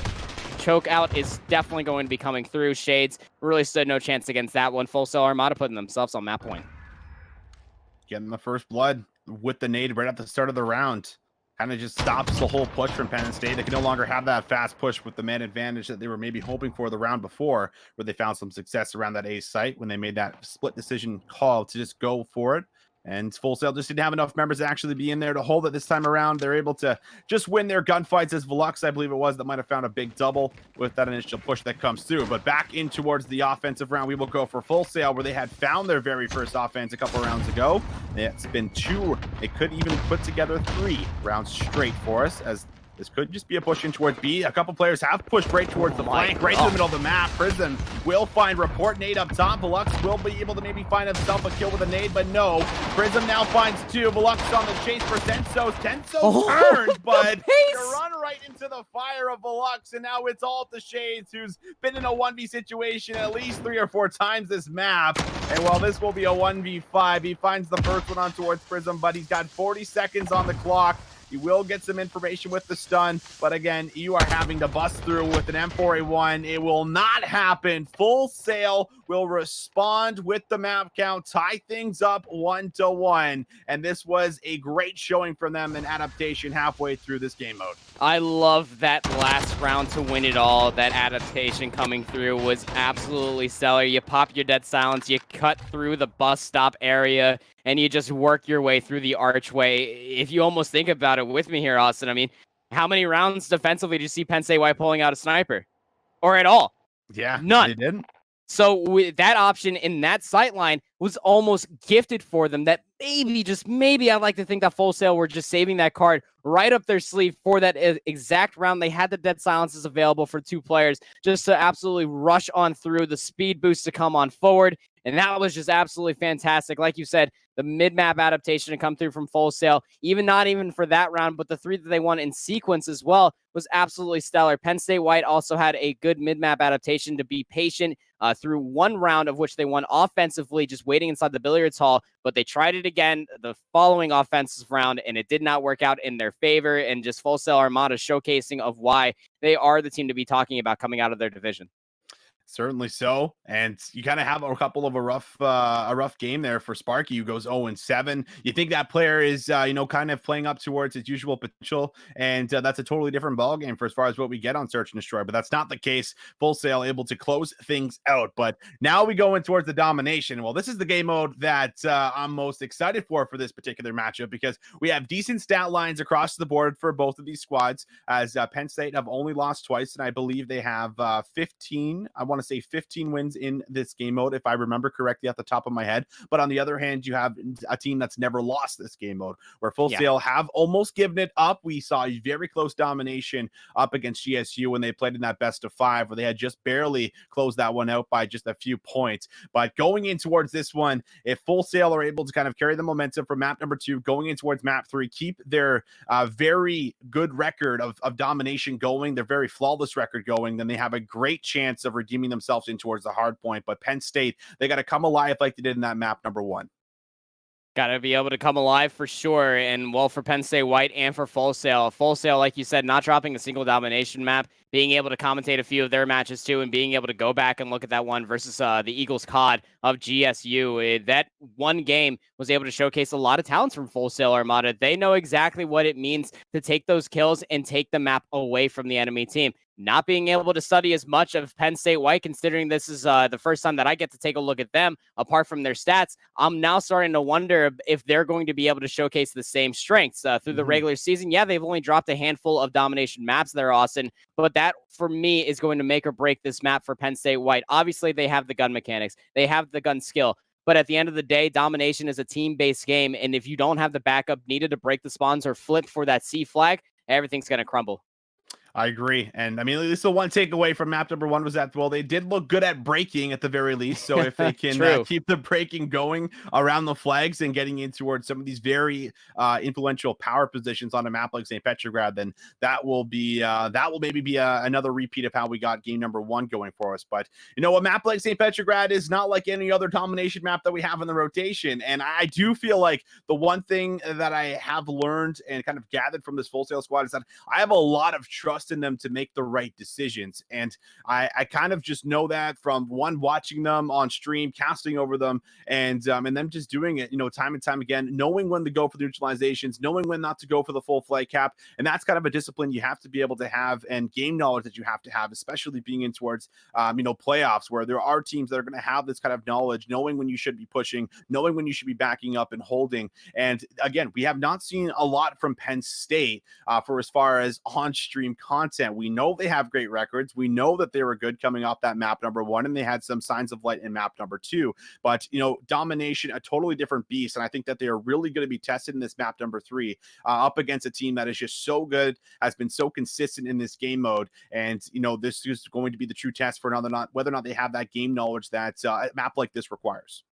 choke out is definitely going to be coming through. Shades really stood no chance against that one. Full Sail Armada putting themselves on map point. Getting the first blood with the nade right at the start of the round. Kind of just stops the whole push from Penn State. They can no longer have that fast push with the man advantage that they were maybe hoping for the round before, where they found some success around that A site when they made that split decision call to just go for it. And Full Sail just didn't have enough members to actually be in there to hold it this time around. They're able to just win their gunfights as Velux, I believe it was, that might have found a big double with that initial push that comes through. But back in towards the offensive round, we will go for Full Sail, where they had found their very first offense a couple rounds ago. It's been 2. It could even put together 3 rounds straight for us, as this could just be a push in towards B. A couple players have pushed right towards the flank, right to the middle of the map. Prism will find report nade up top. Velux will be able to maybe find himself a kill with a nade, but no. Prism now finds 2. Velux on the chase for Tenso. Tenso turned, but you run right into the fire of Velux, and now it's all to Shades, who's been in a 1v situation at least 3 or 4 times this map. And while this will be a 1v5, he finds the first one on towards Prism, but he's got 40 seconds on the clock. You will get some information with the stun, but again, you are having to bust through with an M4A1. It will not happen. Full Sail will respond with the map count, tie things up 1-1, and this was a great showing from them in adaptation halfway through this game mode. I love that last round to win it all. That adaptation coming through was absolutely stellar. You pop your dead silence, you cut through the bus stop area, and you just work your way through the archway. If you almost think about it with me here, Austin, I mean, how many rounds defensively did you see Penn State White pulling out a sniper? Or at all? Yeah, none. They didn't. So with that option in that sight line was almost gifted for them, that maybe, just maybe, I'd like to think that Full Sail were just saving that card right up their sleeve for that exact round. They had the dead silences available for 2 players just to absolutely rush on through, the speed boost to come on forward. And that was just absolutely fantastic. Like you said, the mid-map adaptation to come through from Full Sail, not even for that round, but the 3 that they won in sequence as well was absolutely stellar. Penn State White also had a good mid-map adaptation to be patient through 1 round, of which they won offensively, just waiting inside the billiards hall, but they tried it again the following offensive round, and it did not work out in their favor, and just Full Sail Armada showcasing of why they are the team to be talking about coming out of their division. Certainly so, and you kind of have a couple of a rough game there for Sparky, who goes 0-7. You think that player is kind of playing up towards his usual potential, and that's a totally different ball game for as far as what we get on Search and Destroy. But that's not the case. Full Sail able to close things out. But now we go in towards the domination. Well, this is the game mode that I'm most excited for this particular matchup, because we have decent stat lines across the board for both of these squads. As Penn State have only lost twice, and I believe they have 15. I want want to say 15 wins in this game mode, if I remember correctly at the top of my head. But on the other hand, you have a team that's never lost this game mode, where Full Sail have almost given it up. We saw a very close domination up against GSU when they played in that best of 5, where they had just barely closed that one out by just a few points. But going in towards this one, if Full Sail are able to kind of carry the momentum from map number 2 going in towards map 3, keep their very good record of domination going, their very flawless record going, then they have a great chance of redeeming themselves in towards the hard point. But Penn State, they got to come alive like they did in that map number 1. Got to be able to come alive for sure. And well, for Penn State White and for Full Sail, like you said, not dropping a single domination map, being able to commentate a few of their matches too, and being able to go back and look at that one versus the Eagles COD of GSU. That one game was able to showcase a lot of talents from Full Sail Armada. They know exactly what it means to take those kills and take the map away from the enemy team. Not being able to study as much of Penn State White, considering this is the first time that I get to take a look at them, apart from their stats, I'm now starting to wonder if they're going to be able to showcase the same strengths through the regular season. Yeah, they've only dropped a handful of domination maps there, Austin, but that, for me, is going to make or break this map for Penn State White. Obviously, they have the gun mechanics. They have the gun skill. But at the end of the day, domination is a team-based game, and if you don't have the backup needed to break the spawns or flip for that C flag, everything's going to crumble. I agree. And I mean, at least the one takeaway from map number 1 was that, well, they did look good at breaking at the very least. So if they can keep the breaking going around the flags and getting in towards some of these very influential power positions on a map like St. Petrograd, then that will maybe be another repeat of how we got game number 1 going for us. But you know, a map like St. Petrograd is not like any other domination map that we have in the rotation. And I do feel like the one thing that I have learned and kind of gathered from this Full Sail squad is that I have a lot of trust in them to make the right decisions. And I kind of just know that from watching them on stream, casting over them, and them just doing it, you know, time and time again, knowing when to go for the neutralizations, knowing when not to go for the full flight cap. And that's kind of a discipline you have to be able to have, and game knowledge that you have to have, especially being in towards playoffs, where there are teams that are going to have this kind of knowledge, knowing when you should be pushing, knowing when you should be backing up and holding. And again, we have not seen a lot from Penn State for as far as on-stream content. We know they have great records. We know that they were good coming off that map number 1, and they had some signs of light in map number 2. But, you know, domination, a totally different beast. And I think that they are really going to be tested in this map number 3 up against a team that is just so good, has been so consistent in this game mode. And, you know, this is going to be the true test for whether or not they have that game knowledge that a map like this requires.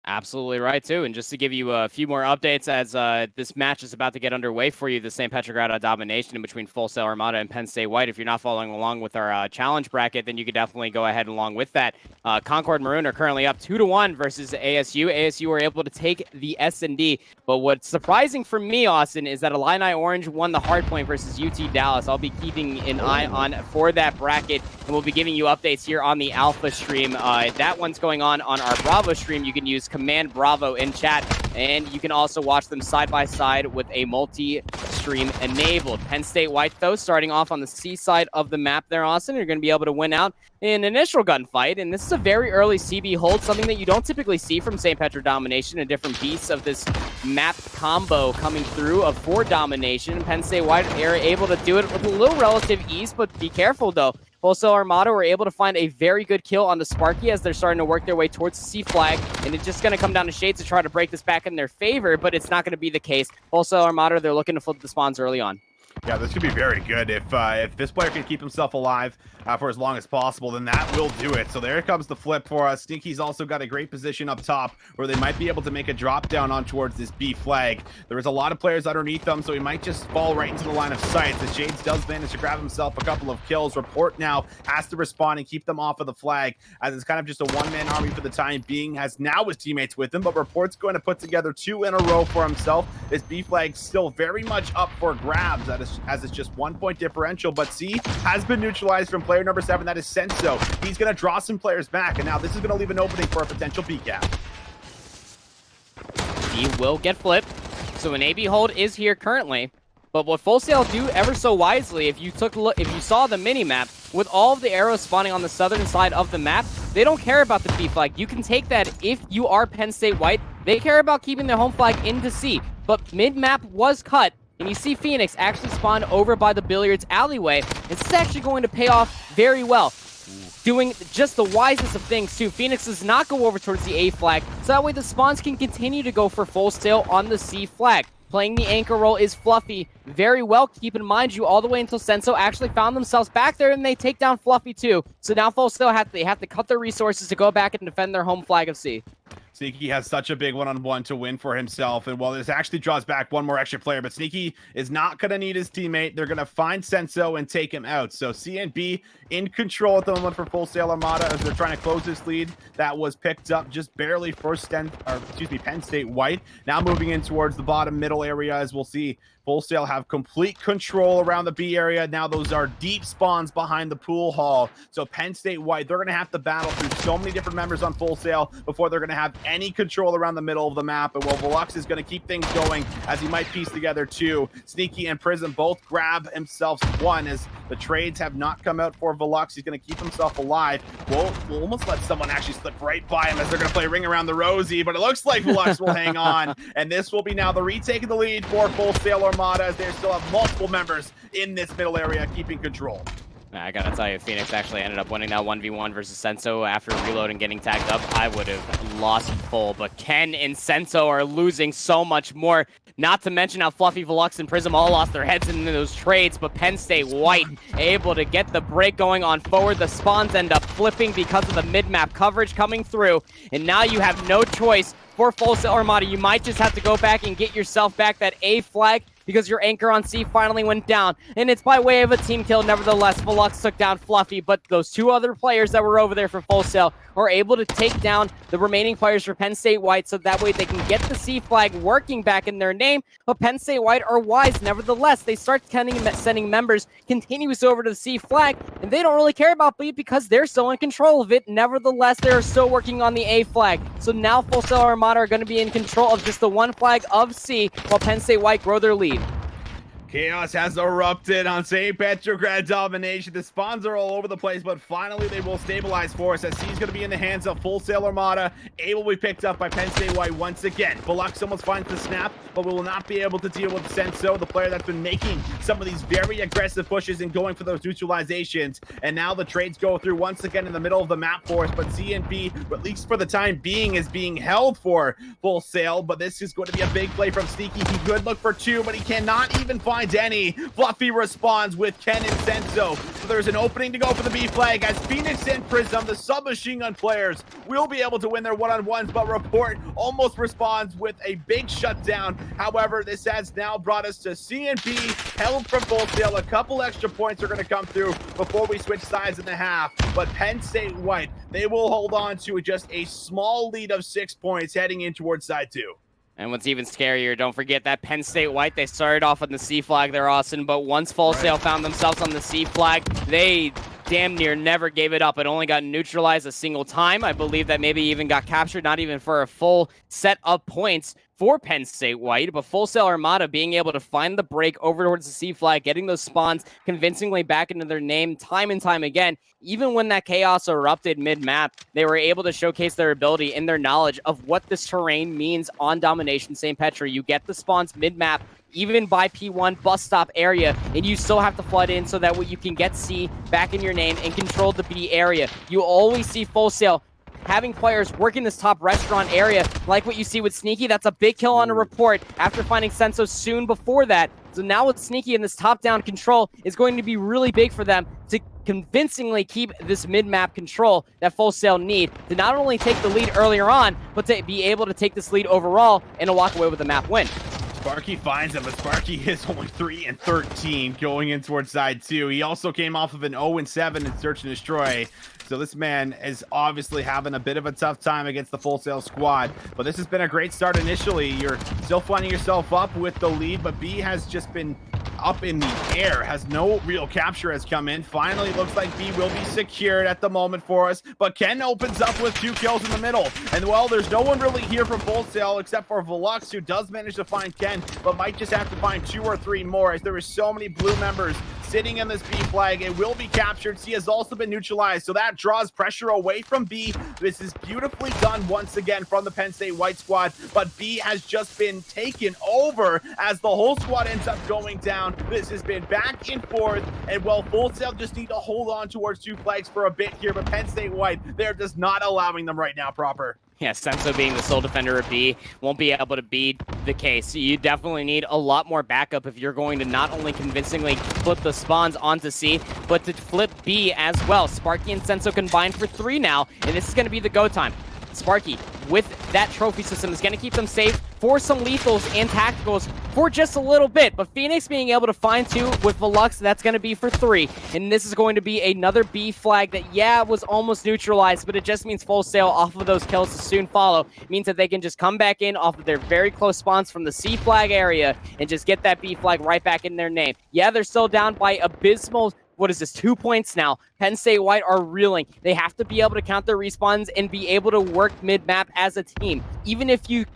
Absolutely right, too. And just to give you a few more updates as this match is about to get underway for you, the St. Petrograd domination in between Full Sail Armada and Penn State White. If you're not following along with our challenge bracket, then you could definitely go ahead along with that. Concord Maroon are currently up 2-1 versus ASU. ASU were able to take the S&D. But what's surprising for me, Austin, is that Illini Orange won the hard point versus UT Dallas. I'll be keeping an eye on for that bracket, and we'll be giving you updates here on the Alpha stream. That one's going on our Bravo stream. You can use Command Bravo in chat, and you can also watch them side by side with a multi-stream enabled. Penn State White, though, starting off on the C side of the map there, Austin. You're going to be able to win out in an initial gunfight, and this is a very early CB hold, something that you don't typically see from St. Petra Domination, a different piece of this map combo coming through of 4 domination. Penn State White are able to do it with a little relative ease, but be careful, though. Full Sail Armada were able to find a very good kill on the Sparky as they're starting to work their way towards the C flag, and it's just going to come down to Shades to try to break this back in their favor, but it's not going to be the case. Full Sail Armada, they're looking to flip the spawns early on. Yeah, this could be very good. If this player can keep himself alive for as long as possible, then that will do it. So there comes the flip for us. Stinky's also got a great position up top where they might be able to make a drop down on towards this B flag. There is a lot of players underneath them, so he might just fall right into the line of sight. The Shades does manage to grab himself a couple of kills. Report now has to respond and keep them off of the flag, as it's kind of just a one-man army for the time being, has now his teammates with him, but Report's going to put together 2 in a row for himself. This B flag still very much up for grabs, as it's just 1 point differential, but C has been neutralized from player number 7, that is Senso. He's going to draw some players back, and now this is going to leave an opening for a potential B gap. He will get flipped, so an AB hold is here currently. But what Full Sail do ever so wisely, if you saw the mini map with all of the arrows spawning on the southern side of the map, they don't care about the B flag. You can take that if you are Penn State White. They care about keeping their home flag into C, but mid map was cut. And you see Phoenix actually spawn over by the billiards alleyway. This is actually going to pay off very well. doing just the wisest of things too. Phoenix does not go over towards the A flag, so that way the spawns can continue to go for full sail on the C flag. Playing the anchor role is Fluffy very well, keeping mind you all the way until Senso actually found themselves back there, and they take down Fluffy too. So now full sail have to cut their resources to go back and defend their home flag of C. Sneaky has such a big one-on-one to win for himself, and while this actually draws back one more extra player, but Sneaky is not going to need his teammate. They're going to find Senso and take him out. So CNB in control at the moment for Full Sail Armada as they're trying to close this lead that was picked up just barely for Penn State White. Now moving in towards the bottom middle area, as we'll see Full Sail have complete control around the B area. Now those are deep spawns behind the pool hall. So Penn State White, they're going to have to battle through so many different members on Full Sail before they're going to have any control around the middle of the map. And while Velux is going to keep things going as he might piece together two, Sneaky and Prism both grab himself one as the trades have not come out for Velux. He's going to keep himself alive. We'll almost let someone actually slip right by him as they're going to play Ring Around the Rosie, but it looks like Velux will hang on. And this will be now the retake of the lead for Full Sail Armada as they still have multiple members in this middle area keeping control. I gotta tell you, Phoenix actually ended up winning that 1v1 versus Senso after reload and getting tagged up. I would have lost full, but Ken and Senso are losing so much more. Not to mention how Fluffy, Velux, and Prism all lost their heads in those trades, but Penn State White able to get the break going on forward. The spawns end up flipping because of the mid-map coverage coming through, and now you have no choice for Full Sail Armada. You might just have to go back and get yourself back that A flag because your anchor on C finally went down, and it's by way of a team kill. Nevertheless, Velux took down Fluffy, but those two other players that were over there for Full Sail are able to take down the remaining players for Penn State White, so that way they can get the C flag working back in their name. But Penn State White are wise. Nevertheless, they start sending members continuous over to the C flag, and they don't really care about B because they're still in control of it. Nevertheless, they are still working on the A flag. So now Full Sail Armada are going to be in control of just the one flag of C, while Penn State White grow their lead. Chaos has erupted on St. Petrograd domination. The spawns are all over the place, but finally they will stabilize for us as C's going to be in the hands of Full Sail Armada, able to be picked up by Penn State White once again. Velux almost finds the snap, but we will not be able to deal with Senso, the player that's been making some of these very aggressive pushes and going for those neutralizations. And now the trades go through once again in the middle of the map for us, but CNB, at least for the time being, is being held for Full Sail. But this is going to be a big play from Sneaky. He could look for two, but he cannot even find any. Fluffy responds with Ken and Senso. So there's an opening to go for the B flag as Phoenix and Prism, the submachine gun players, will be able to win their one-on-ones, but Report almost responds with a big shutdown. However, this has now brought us to CNB held from Full Sail. A couple extra points are going to come through before we switch sides in the half, but Penn State White, they will hold on to just a small lead of 6 points heading in towards side 2. And what's even scarier, don't forget that Penn State White, they started off on the C flag there, Austin, but once Full Sail found themselves on the C flag, they damn near never gave it up. It only got neutralized a single time. I believe that maybe even got captured, not even for a full set of points for Penn State White, but Full Sail Armada being able to find the break over towards the C flag, getting those spawns convincingly back into their name time and time again. Even when that chaos erupted mid-map, they were able to showcase their ability and their knowledge of what this terrain means on Domination St. Petra. You get the spawns mid-map, even by P1 bus stop area, and you still have to flood in so that way you can get C back in your name and control the B area. You always see Full Sail having players working this top restaurant area, like what you see with Sneaky. That's a big kill on a Report after finding Senso soon before that. So now with Sneaky and this top-down control is going to be really big for them to convincingly keep this mid-map control that Full Sail need to not only take the lead earlier on, but to be able to take this lead overall and to walk away with a map win. Sparky finds him, but Sparky is only 3-13 going in towards side 2. He also came off of an 0-7 in Search and Destroy. So this man is obviously having a bit of a tough time against the Full Sail squad. But this has been a great start initially. You're still finding yourself up with the lead, but B has just been up in the air, has no real capture has come in. Finally, looks like B will be secured at the moment for us, but Ken opens up with 2 kills in the middle. And well, there's no one really here from Full Sail except for Velux, who does manage to find Ken, but might just have to find 2 or 3 more as there is so many blue members sitting in this B flag. It will be captured. C has also been neutralized, so that draws pressure away from B. This is beautifully done once again from the Penn State White squad, but B has just been taken over as the whole squad ends up going down. This has been back and forth, and well, Full Sail just need to hold on towards 2 flags for a bit here, but Penn State White, they're just not allowing them right now proper. Yeah, Senso being the sole defender of B won't be able to be the case. You definitely need a lot more backup if you're going to not only convincingly flip the spawns onto C, but to flip B as well. Sparky and Senso combined for 3 now, and this is going to be the go time. Sparky, with that trophy system, is going to keep them safe for some lethals and tacticals for just a little bit. But Phoenix being able to find 2 with Velux, that's going to be for 3. And this is going to be another B flag that, yeah, was almost neutralized, but it just means Full Sail off of those kills to soon follow. It means that they can just come back in off of their very close spawns from the C flag area and just get that B flag right back in their name. Yeah, they're still down by abysmal, 2 points now. Penn State White are reeling. They have to be able to count their respawns and be able to work mid-map as a team. Even if you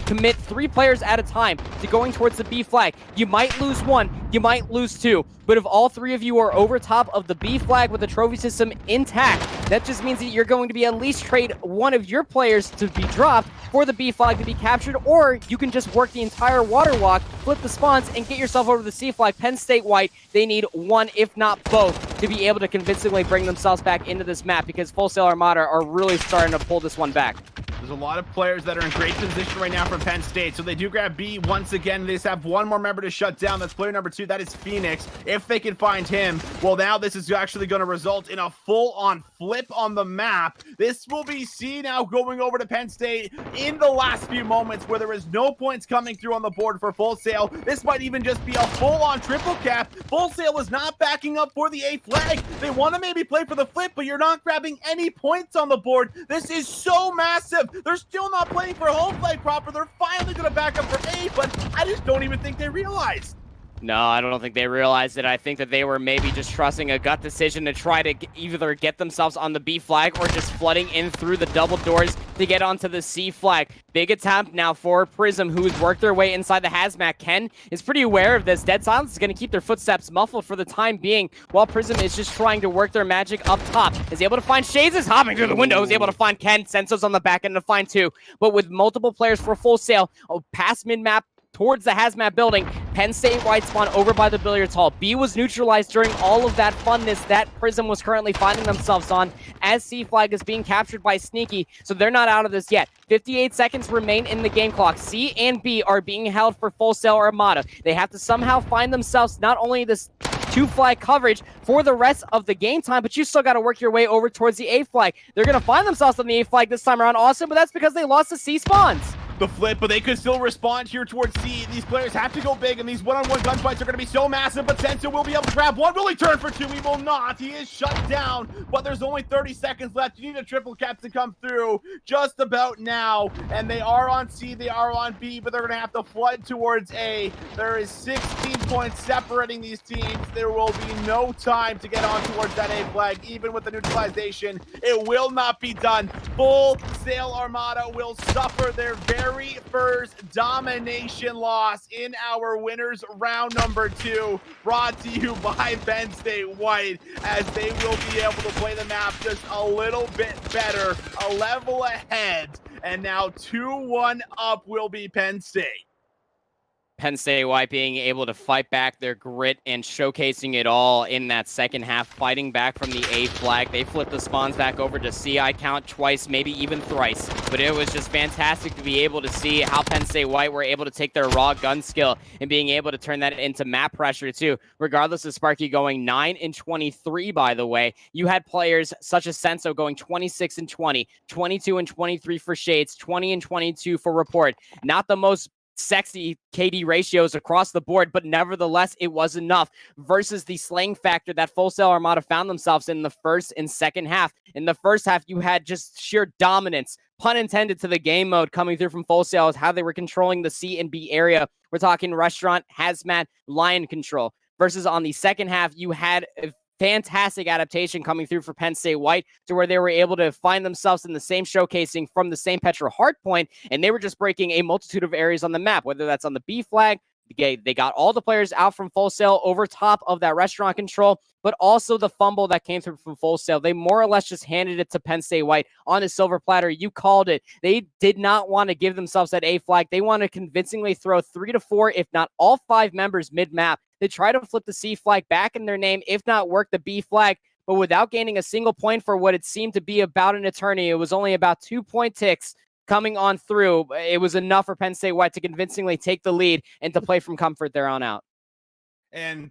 commit 3 players at a time to going towards the B flag, you might lose 1, you might lose 2, but if all 3 of you are over top of the B flag with the trophy system intact, that just means that you're going to be at least trade one of your players to be dropped for the B flag to be captured, or you can just work the entire water walk, flip the spawns, and get yourself over the C flag. Penn State White, they need 1, if not both, to be able to convincingly bring themselves back into this map, because Full Sail Armada are really starting to pull this one back. There's a lot of players that are in great position right now from Penn State, so they do grab B once again. They just have 1 more member to shut down. That's player number 2. That is Phoenix. If they can find him, well, now this is actually going to result in a full-on flip on the map. This will be C now going over to Penn State in the last few moments where there is no points coming through on the board for Full Sail. This might even just be a full-on triple cap. Full Sail is not backing up for the A flag. They want to maybe play for the flip, but you're not grabbing any points on the board. This is so massive. They're still not playing for home flag proper. They're finally going to back up for A, but I just don't even think they realize. No, I don't think they realized it. I think that they were maybe just trusting a gut decision to try to either get themselves on the B flag or just flooding in through the double doors to get onto the C flag. Big attempt now for Prism, who's worked their way inside the hazmat. Ken is pretty aware of this. Dead Silence is going to keep their footsteps muffled for the time being, while Prism is just trying to work their magic up top. Is able to find Shades, is hopping through the window, is able to find Ken. Senso's on the back end to find 2. But with multiple players for Full Sail, past mid-map, towards the hazmat building, Penn State White spawn over by the billiards hall. B was neutralized during all of that funness that Prism was currently finding themselves on, as C flag is being captured by Sneaky, so they're not out of this yet. 58 seconds remain in the game clock. C and B are being held for Full Sail Armada. They have to somehow find themselves not only this 2 flag coverage for the rest of the game time, but you still got to work your way over towards the A flag. They're going to find themselves on the A flag this time around, Austin, but that's because they lost the C spawns. The flip, but they could still respond here towards C. These players have to go big, and these one-on-one gunfights are going to be so massive, but Senso will be able to grab 1. Will he turn for 2? He will not. He is shut down, but there's only 30 seconds left. You need a triple cap to come through just about now, and they are on C, they are on B, but they're going to have to flood towards A. There is 16 points separating these teams. There will be no time to get on towards that A flag, even with the neutralization. It will not be done. Full Sail Armada will suffer their very first domination loss in our winners round number 2, brought to you by Penn State White, as they will be able to play the map just a little bit better, a level ahead, and now 2-1 up will be Penn State. Penn State White being able to fight back their grit and showcasing it all in that second half, fighting back from the A flag. They flipped the spawns back over to C. I count twice, maybe even thrice. But it was just fantastic to be able to see how Penn State White were able to take their raw gun skill and being able to turn that into map pressure too. Regardless of Sparky going 9 and 23, by the way, you had players such as Senso going 26 and 20, 22 and 23 for Shades, 20 and 22 for Report. Not the most sexy KD ratios across the board, but nevertheless, it was enough versus the slaying factor that Full Sail Armada found themselves in the first and second half. In the first half, you had just sheer dominance, pun intended, to the game mode coming through from Full Sail, is how they were controlling the C and B area. We're talking restaurant, hazmat, lion control. Versus on the second half, you had a fantastic adaptation coming through for Penn State White, to where they were able to find themselves in the same showcasing from the same Petra hard point, and they were just breaking a multitude of areas on the map, whether that's on the B flag, They got all the players out from Full Sail over top of that restaurant control, but also the fumble that came through from Full Sail. They more or less just handed it to Penn State White on a silver platter. You called it. They did not want to give themselves that A flag. They want to convincingly throw 3 to 4, if not all 5 members mid-map. They try to flip the C flag back in their name, if not work the B flag, but without gaining a single point for what it seemed to be about an eternity. It was only about 2-point ticks coming on through. It was enough for Penn State White to convincingly take the lead and to play from comfort there on out. And,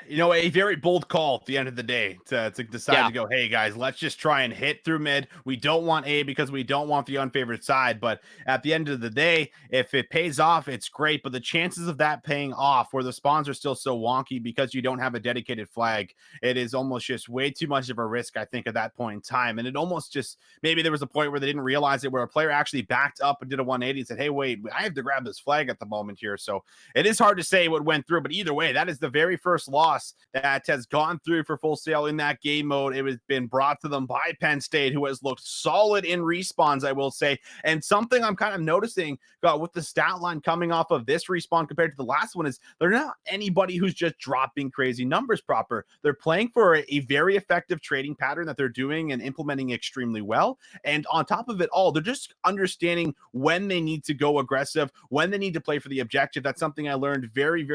you know, a very bold call at the end of the day to decide to go, hey, guys, let's just try and hit through mid. We don't want A because we don't want the unfavored side. But at the end of the day, if it pays off, it's great. But the chances of that paying off where the spawns are still so wonky because you don't have a dedicated flag, it is almost just way too much of a risk, I think, at that point in time. And it almost just, maybe there was a point where they didn't realize it, where a player actually backed up and did a 180 and said, hey, wait, I have to grab this flag at the moment here. So it is hard to say what went through. But either way, that is the very first loss that has gone through for Full Sail in that game mode. It has been brought to them by Penn State, who has looked solid in respawns, I will say. And something I'm kind of noticing with the stat line coming off of this respawn compared to the last one is they're not anybody who's just dropping crazy numbers proper. They're playing for a very effective trading pattern that they're doing and implementing extremely well. And on top of it all, they're just understanding when they need to go aggressive, when they need to play for the objective. That's something I learned very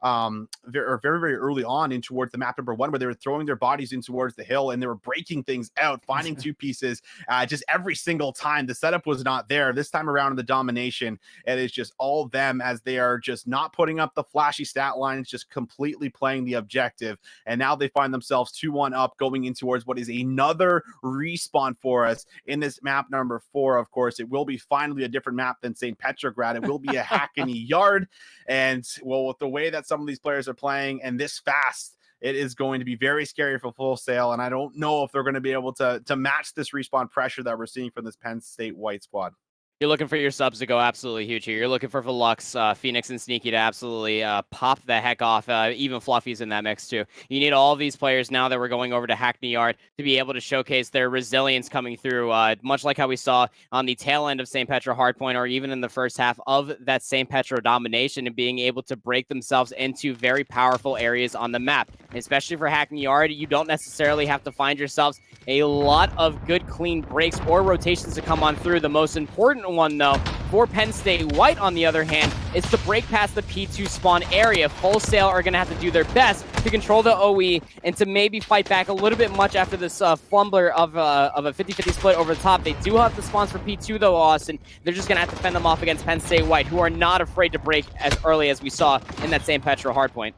early on in towards the map number 1, where they were throwing their bodies in towards the hill and they were breaking things out, finding 2 pieces just every single time. The setup was not there. This time around in the domination, it is just all them, as they are just not putting up the flashy stat lines, just completely playing the objective. And now they find themselves 2-1 up going in towards what is another respawn for us in this map number 4. Of course, it will be finally a different map than St. Petrograd. It will be a Hackney Yard. And well, with the way that some of these players are playing and this fast, it is going to be very scary for Full Sail, and I don't know if they're going to be able to match this respawn pressure that we're seeing from this Penn State White squad. You're looking for your subs to go absolutely huge here. You're looking for Velux, Phoenix, and Sneaky to absolutely pop the heck off. Even Fluffy's in that mix, too. You need all of these players now that we're going over to Hackney Yard to be able to showcase their resilience coming through, much like how we saw on the tail end of St. Petro Hardpoint, or even in the first half of that St. Petro domination, and being able to break themselves into very powerful areas on the map. Especially for Hackney Yard, you don't necessarily have to find yourselves a lot of good, clean breaks or rotations to come on through. The most important one, though, for Penn State White, on the other hand, is to break past the P2 spawn area. Full Sail are going to have to do their best to control the OE and to maybe fight back a little bit much after this fumbler of a 50-50 split over the top. They do have the spawns for P2, though, Austin. They're just going to have to fend them off against Penn State White, who are not afraid to break as early as we saw in that same Petro hardpoint.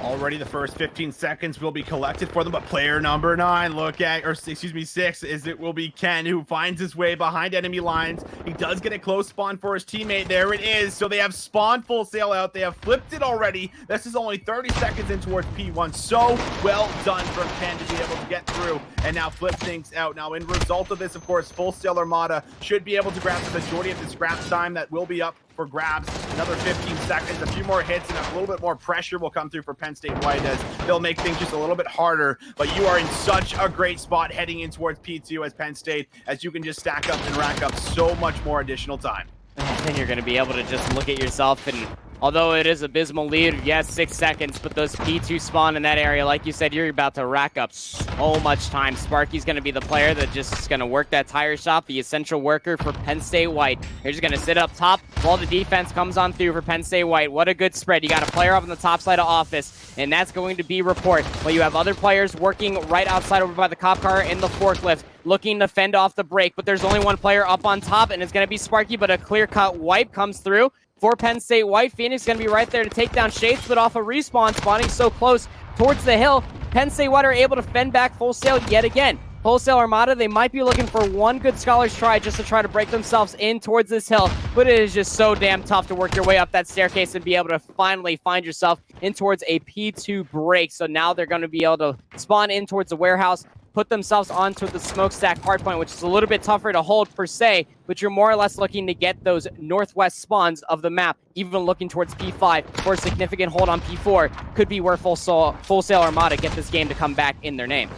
Already the first 15 seconds will be collected for them, but player number 9, excuse me, 6, it will be Ken, who finds his way behind enemy lines. He does get a close spawn for his teammate. There it is. So they have spawned Full Sail out. They have flipped it already. This is only 30 seconds in towards P1. So well done from Ken to be able to get through and now flip things out. Now, in result of this, of course, Full Sail Armada should be able to grab the majority of the scrap time that will be up for grabs. Another 15 seconds, a few more hits, and a little bit more pressure will come through for Penn State White, as they'll make things just a little bit harder. But you are in such a great spot heading in towards P2 as Penn State, as you can just stack up and rack up so much more additional time. Then you're going to be able to just look at yourself, and although it is abysmal lead, yes, 6 seconds, but those P2 spawn in that area, like you said, you're about to rack up so much time. Sparky's going to be the player that just is going to work that tire shop, the essential worker for Penn State White. They're just going to sit up top while the defense comes on through for Penn State White. What a good spread. You got a player up on the top side of office, and that's going to be report. Well, you have other players working right outside over by the cop car in the forklift, looking to fend off the break, but there's only one player up on top, and it's going to be Sparky, but a clear-cut wipe comes through for Penn State White. Phoenix going to be right there to take down Shades, but off a respawn, spawning so close towards the hill. Penn State White are able to fend back Full Sail yet again. Full Sail Armada, they might be looking for one good Scholar's try just to try to break themselves in towards this hill, but it is just so damn tough to work your way up that staircase and be able to finally find yourself in towards a P2 break. So now they're going to be able to spawn in towards the warehouse, put themselves onto the smokestack hardpoint, which is a little bit tougher to hold per se, but you're more or less looking to get those northwest spawns of the map, even looking towards P5 for a significant hold on P4 could be where Full Sail Armada get this game to come back in their name.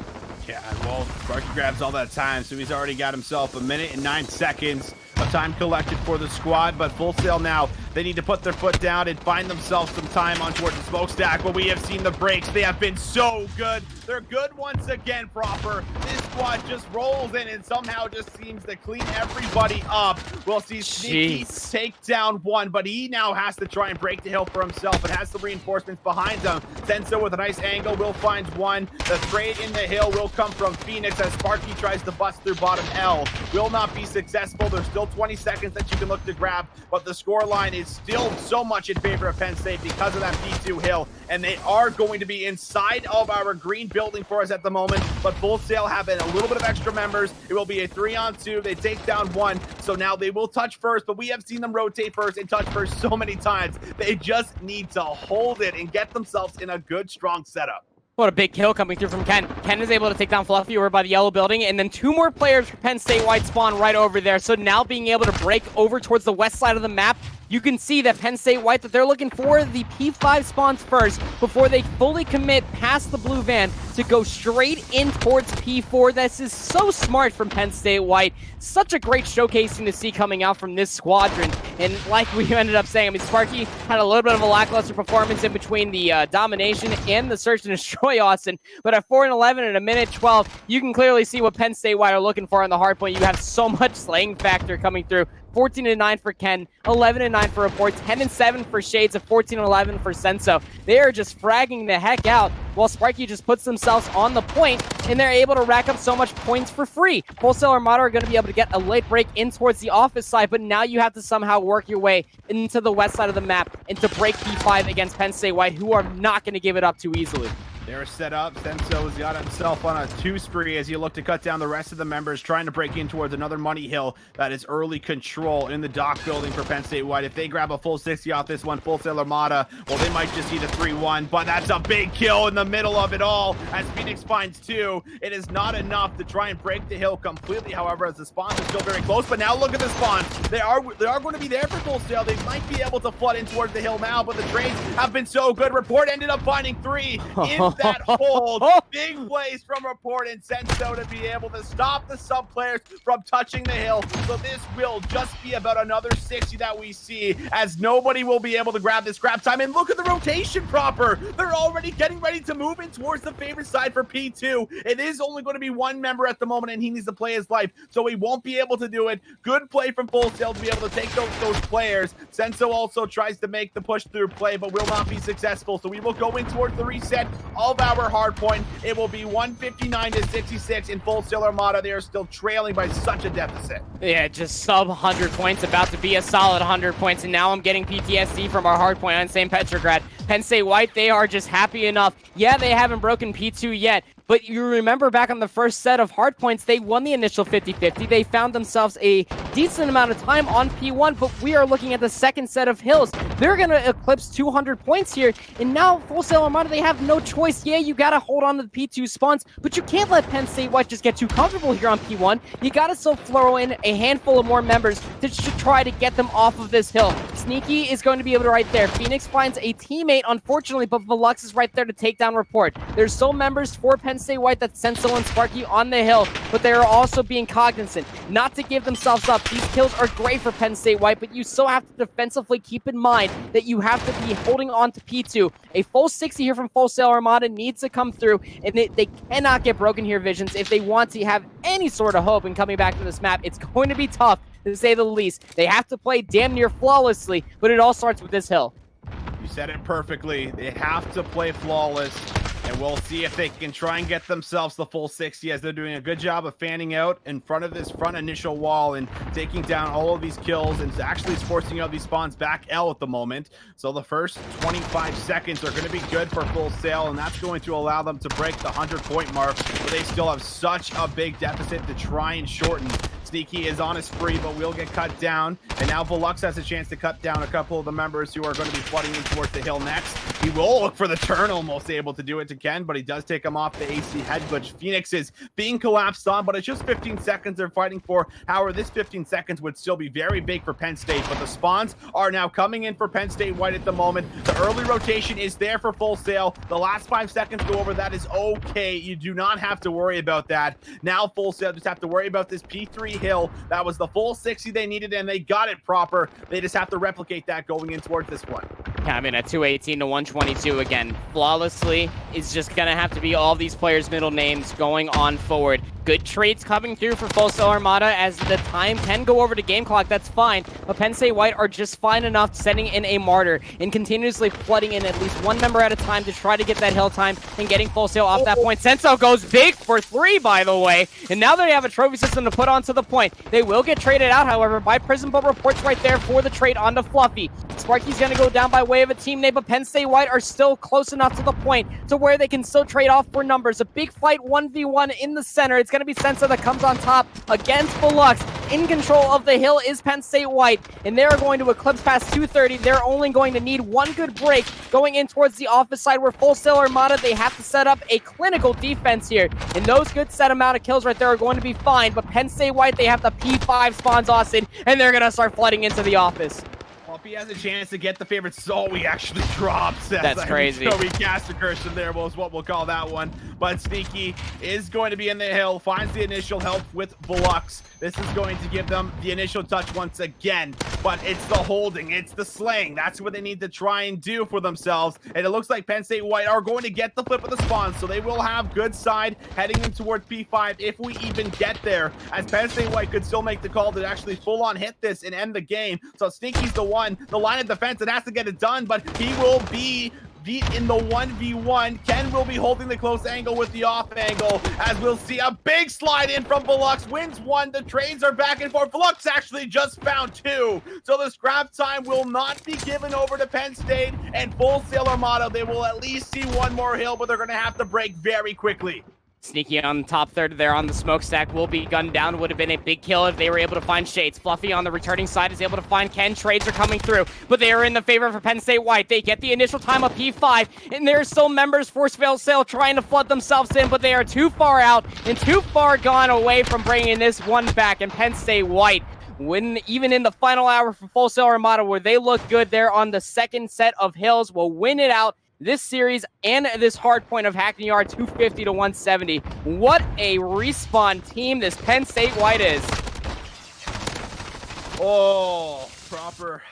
Yeah, well, Sparky grabs all that time, so he's already got himself 1 minute and 9 seconds of time collected for the squad, but Full Sail now, They need to put their foot down and find themselves some time on towards the smokestack, but we have seen the breaks. They have been so good. They're good once again, Proper. This squad just rolls in and somehow just seems to clean everybody up. We'll see Sneaky take down one, but he now has to try and break the hill for himself and has some reinforcements behind him. Senso with a nice angle will find one. The trade in the hill will come from Phoenix as Sparky tries to bust through bottom L. Will not be successful. There's still 20 seconds that you can look to grab, but the score line is still so much in favor of Penn State because of that P2 hill, and they are going to be inside of our green building for us at the moment, but Full Sail have a little bit of extra members. It will be a 3-on-2. They take down one, so now they will touch first, but we have seen them rotate first and touch first so many times. They just need to hold it and get themselves in a good, strong setup. What a big kill coming through from Ken. Ken is able to take down Fluffy over by the yellow building, and then 2 more players for Penn State White spawn right over there. So now being able to break over towards the west side of the map, you can see that Penn State White, that they're looking for the P5 spawns first before they fully commit past the blue van to go straight in towards P4. This is so smart from Penn State White. Such a great showcasing to see coming out from this squadron. And like we ended up saying, I mean, Sparky had a little bit of a lackluster performance in between the domination and the search and destroy Austin. But at 4-11 and a minute 12, you can clearly see what Penn State White are looking for on the hard point. You have so much slaying factor coming through. 14-9 for Ken, 11-9 for Report, 10-7 for Shades, of 14-11 for Senso. They are just fragging the heck out while Sparky just puts themselves on the point, and they're able to rack up so much points for free. Wholesale Armada are going to be able to get a late break in towards the office side, but now you have to somehow work your way into the west side of the map and to break P5 against Penn State White, who are not going to give it up too easily. They're set up. Senso's got himself on a 2 spree as you look to cut down the rest of the members, trying to break in towards another money hill that is early control in the dock building for Penn State White. If they grab a full 60 off this one, Full Sail Armada, well, they might just see the 3-1, but that's a big kill in the middle of it all as Phoenix finds 2. It is not enough to try and break the hill completely, however, as the spawns are still very close, but now look at the spawns. They are going to be there for Full Sail. They might be able to flood in towards the hill now, but the trades have been so good. Report ended up finding 3 in that hold. Big plays from Report and Senso to be able to stop the sub players from touching the hill. So this will just be about another 60 that we see, as nobody will be able to grab this grab time. And look at the rotation, Proper. They're already getting ready to move in towards the favorite side for P2. It is only going to be 1 member at the moment, and he needs to play his life, so he won't be able to do it. Good play from Full Sail to be able to take those players. Senso also tries to make the push through play, but will not be successful. So we will go in towards the reset of our hard point. It will be 159-66 in Full Sail Armada. They are still trailing by such a deficit. Yeah, just sub 100 points, about to be a solid 100 points, and now I'm getting PTSD from our hard point on St. Petrograd. Penn State White, they are just happy enough. Yeah, they haven't broken P2 yet, but you remember back on the first set of hard points, they won the initial 50-50. They found themselves a decent amount of time on P1, but we are looking at the second set of hills. They're going to eclipse 200 points here, and now Full Sail Armada, they have no choice. Yeah, you got to hold on to the P2 spawns, but you can't let Penn State White just get too comfortable here on P1. You got to still throw in a handful of more members to try to get them off of this hill. Sneaky is going to be able to right there. Phoenix finds a teammate, unfortunately, but Velux is right there to take down Report. There's still members for Penn State White, that's Senso and Sparky on the hill, but they are also being cognizant not to give themselves up. These kills are great for Penn State White, but you still have to defensively keep in mind that you have to be holding on to P2. A full 60 here from Full Sail Armada needs to come through, and they cannot get broken here, Visions, if they want to have any sort of hope in coming back to this map. It's going to be tough, to say the least. They have to play damn near flawlessly, but it all starts with this hill. You said it perfectly. They have to play flawless, and we'll see if they can try and get themselves the full 60, as they're doing a good job of fanning out in front of this front initial wall and taking down all of these kills, and actually forcing out these spawns back L at the moment. So the first 25 seconds are going to be good for Full Sail, and that's going to allow them to break the 100-point mark, but they still have such a big deficit to try and shorten. Sneaky is on a spree, but will get cut down, and now Velux has a chance to cut down a couple of the members who are going to be flooding in towards the hill next. He will look for the turn, almost able to do it to Ken, but he does take him off the AC head glitch. Phoenix is being collapsed on, but it's just 15 seconds they're fighting for. However, this 15 seconds would still be very big for Penn State, but the spawns are now coming in for Penn State White at the moment. The early rotation is there for Full Sail. The last 5 seconds go over. That is okay. You do not have to worry about that. Now Full Sail just have to worry about this P3 hill. That was the full 60 they needed, and they got it proper. They just have to replicate that going in towards this one. I mean, at 218 to 122 again, flawlessly is just going to have to be all these players' middle names going on forward. Good trades coming through for Full Sail Armada as the time can go over to game clock. That's fine. But Penn State White are just fine enough setting in a martyr and continuously flooding in at least one member at a time to try to get that hill time and getting Full Sail off that point. Senso goes big for 3, by the way. And now they have a trophy system to put onto the point. They will get traded out, however, by Prism, but reports right there for the trade onto Fluffy. Sparky's going to go down by way of a team name, but Penn State White are still close enough to the point to where they can still trade off for numbers. A big fight 1v1 in the center. It's going to be Senso that comes on top against Velux. In control of the hill is Penn State White, and they're going to eclipse past 230. They're only going to need one good break going in towards the office side where Full Sail Armada, they have to set up a clinical defense here, and those good set amount of kills right there are going to be fine, but Penn State White, they have the P5 spawns Austin, and they're going to start flooding into the office. He has a chance to get the favorite soul. He actually drops. That's crazy. We cast a curse in there was what we'll call that one. But Sneaky is going to be in the hill, finds the initial help with Velux. This is going to give them the initial touch once again. But it's the holding, it's the slaying. That's what they need to try and do for themselves. And it looks like Penn State White are going to get the flip of the spawn. So they will have good side heading in towards P5 if we even get there. As Penn State White could still make the call to actually full on hit this and end the game. So Sneaky's the line of defense that has to get it done, but he will be beat in the 1v1. Ken will be holding the close angle with the off angle, as we'll see a big slide in from Velux. Wins 1. The trades are back and forth. Velux actually just found 2. So the scrap time will not be given over to Penn State and Full Sail Armada. They will at least see one more hill, but they're going to have to break very quickly. Sneaky on the top third there on the smokestack will be gunned down. Would have been a big kill if they were able to find Shades. Fluffy on the returning side is able to find Ken. Trades are coming through, but they are in the favor for Penn State White. They get the initial time of P5, and there are still members for Full Sail trying to flood themselves in, but they are too far out and too far gone away from bringing this one back. And Penn State White, when even in the final hour for Full Sail Armada, where they look good there on the second set of hills, will win it out this series and this hard point of Hackney Yard 250 to 170. What a respawn team this Penn State White is. Oh, proper.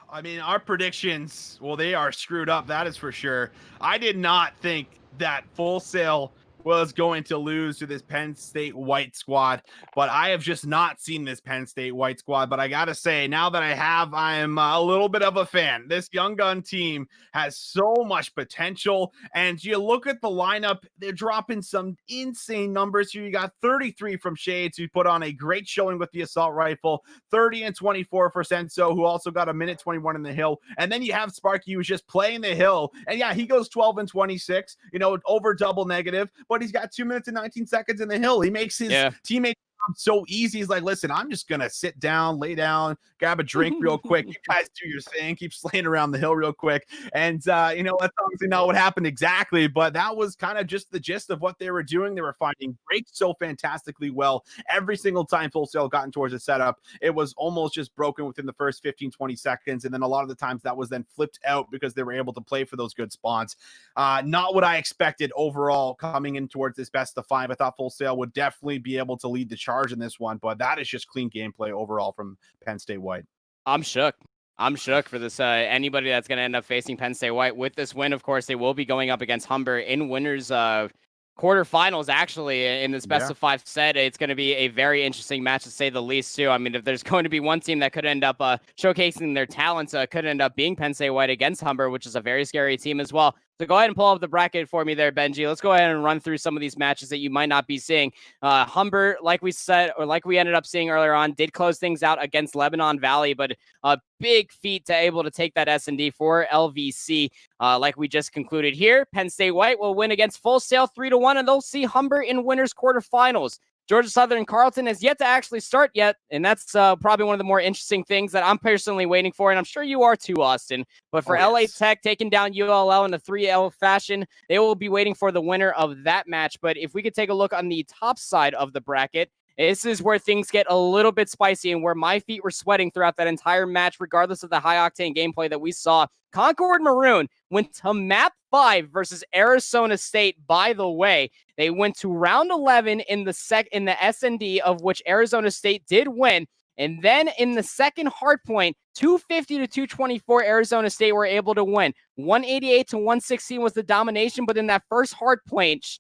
I mean, our predictions, well, they are screwed up. That is for sure. I did not think that Full Sail was going to lose to this Penn State White squad, but I have just not seen this Penn State White squad. But I gotta say, now that I have, I'm a little bit of a fan. This young gun team has so much potential, and you look at the lineup, they're dropping some insane numbers here. You got 33 from Shades, who put on a great showing with the assault rifle, 30 and 24 for Senso, who also got a minute 21 in the hill, and then you have Sparky, who's just playing the hill, and yeah, he goes 12 and 26, you know, over double negative, but he's got 2 minutes and 19 seconds in the hill. He makes his teammates so easy. He's like, listen, I'm just gonna sit down, lay down, grab a drink real quick. You guys do your thing, keep slaying around the hill real quick. And you know, that's obviously not what happened exactly, but that was kind of just the gist of what they were doing. They were finding breaks so fantastically well. Every single time Full Sail got towards the setup, it was almost just broken within the first 15-20 seconds, and then a lot of the times that was then flipped out because they were able to play for those good spawns. Not what I expected overall coming in towards this best of 5. I thought Full Sail would definitely be able to lead the charge in this one, but that is just clean gameplay overall from Penn State White. I'm shook for this. Anybody that's going to end up facing Penn State White with this win, of course, they will be going up against Humber in winners quarterfinals, actually, in this best of 5 set. It's going to be a very interesting match, to say the least, too. I mean, if there's going to be one team that could end up showcasing their talents, could end up being Penn State White against Humber, which is a very scary team as well. So go ahead and pull up the bracket for me there, Benji. Let's go ahead and run through some of these matches that you might not be seeing. Humber, like we said, or like we ended up seeing earlier on, did close things out against Lebanon Valley, but a big feat to able to take that S&D for LVC. Like we just concluded here, Penn State White will win against Full Sail 3-1, and they'll see Humber in winners quarterfinals. Georgia Southern Carleton has yet to actually start yet, and that's probably one of the more interesting things that I'm personally waiting for, and I'm sure you are too, Austin. But for LA Tech taking down ULL in the 3L fashion, they will be waiting for the winner of that match. But if we could take a look on the top side of the bracket, This is where things get a little bit spicy and where my feet were sweating throughout that entire match, regardless of the high-octane gameplay that we saw. Concord Maroon went to map 5 versus Arizona State, by the way. They went to round 11 in the SND, of which Arizona State did win. And then in the second hardpoint, 250 to 224, Arizona State were able to win. 188 to 116 was the domination, but in that first hardpoint,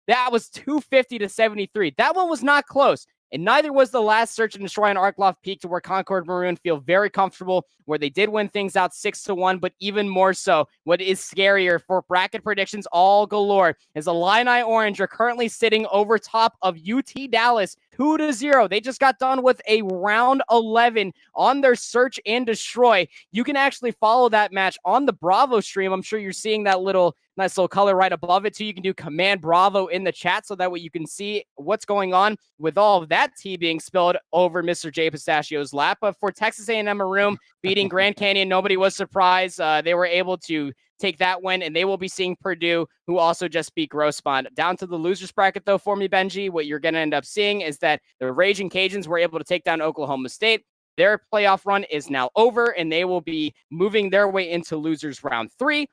that was 250 to 73. That one was not close. And neither was the last Search and Destroy on Arcloft Peak, to where Concord Maroon feel very comfortable, where they did win things out 6-1, but even more so, what is scarier for bracket predictions all galore is the Illini Orange are currently sitting over top of UT Dallas 2-0. They just got done with a round 11 on their Search and Destroy. You can actually follow that match on the Bravo stream. I'm sure you're seeing that nice little color right above it too. You can do Command Bravo in the chat so that way you can see what's going on with all of that tea being spilled over Mr. J Pistachio's lap. But for Texas A&M Maroon beating Grand Canyon, nobody was surprised. They were able to take that win, and they will be seeing Purdue, who also just beat Grossmont. Down to the losers bracket, though, for me, Benji, what you're going to end up seeing is that the Raging Cajuns were able to take down Oklahoma State. Their playoff run is now over, and they will be moving their way into losers round 3.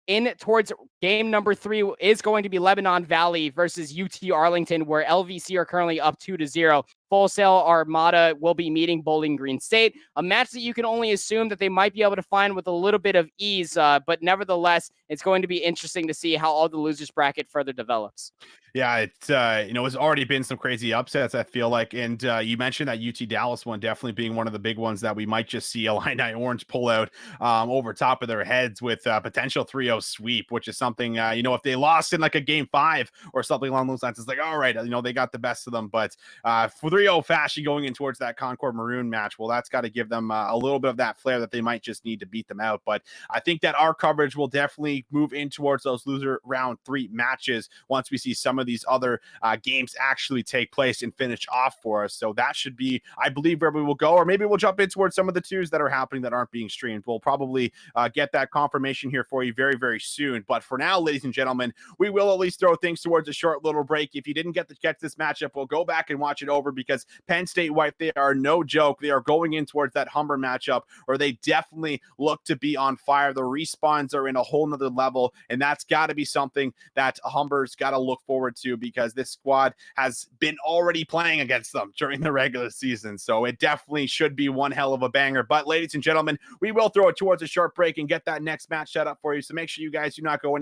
In towards game number 3 is going to be Lebanon Valley versus UT Arlington, where LVC are currently up 2-0. Full Sail Armada will be meeting Bowling Green State, a match that you can only assume that they might be able to find with a little bit of ease, but nevertheless, it's going to be interesting to see how all the losers bracket further develops. Yeah, it's it's already been some crazy upsets, I feel like, and you mentioned that UT Dallas one definitely being one of the big ones that we might just see Illini Orange pull out over top of their heads with potential 3-0 sweep, which is something if they lost in like a game 5 or something along those lines, it's like, all right, they got the best of them, but for 3-0 fashion going in towards that Concord Maroon match, well, that's got to give them a little bit of that flair that they might just need to beat them out. But I think that our coverage will definitely move in towards those loser round 3 matches once we see some of these other games actually take place and finish off for us. So that should be, I believe, where we will go, or maybe we'll jump in towards some of the 2s that are happening that aren't being streamed. We'll probably get that confirmation here for you very, very soon. But for now, ladies and gentlemen, we will at least throw things towards a short little break. If you didn't get to catch this matchup, we'll go back and watch it over, because Penn State White, they are no joke. They are going in towards that Humber matchup, or they definitely look to be on fire. The respawns are in a whole nother level, and that's got to be something that Humber's got to look forward to, because this squad has been already playing against them during the regular season. So it definitely should be one hell of a banger. But ladies and gentlemen, we will throw it towards a short break and get that next match set up for you. So make sure you guys do not go anywhere.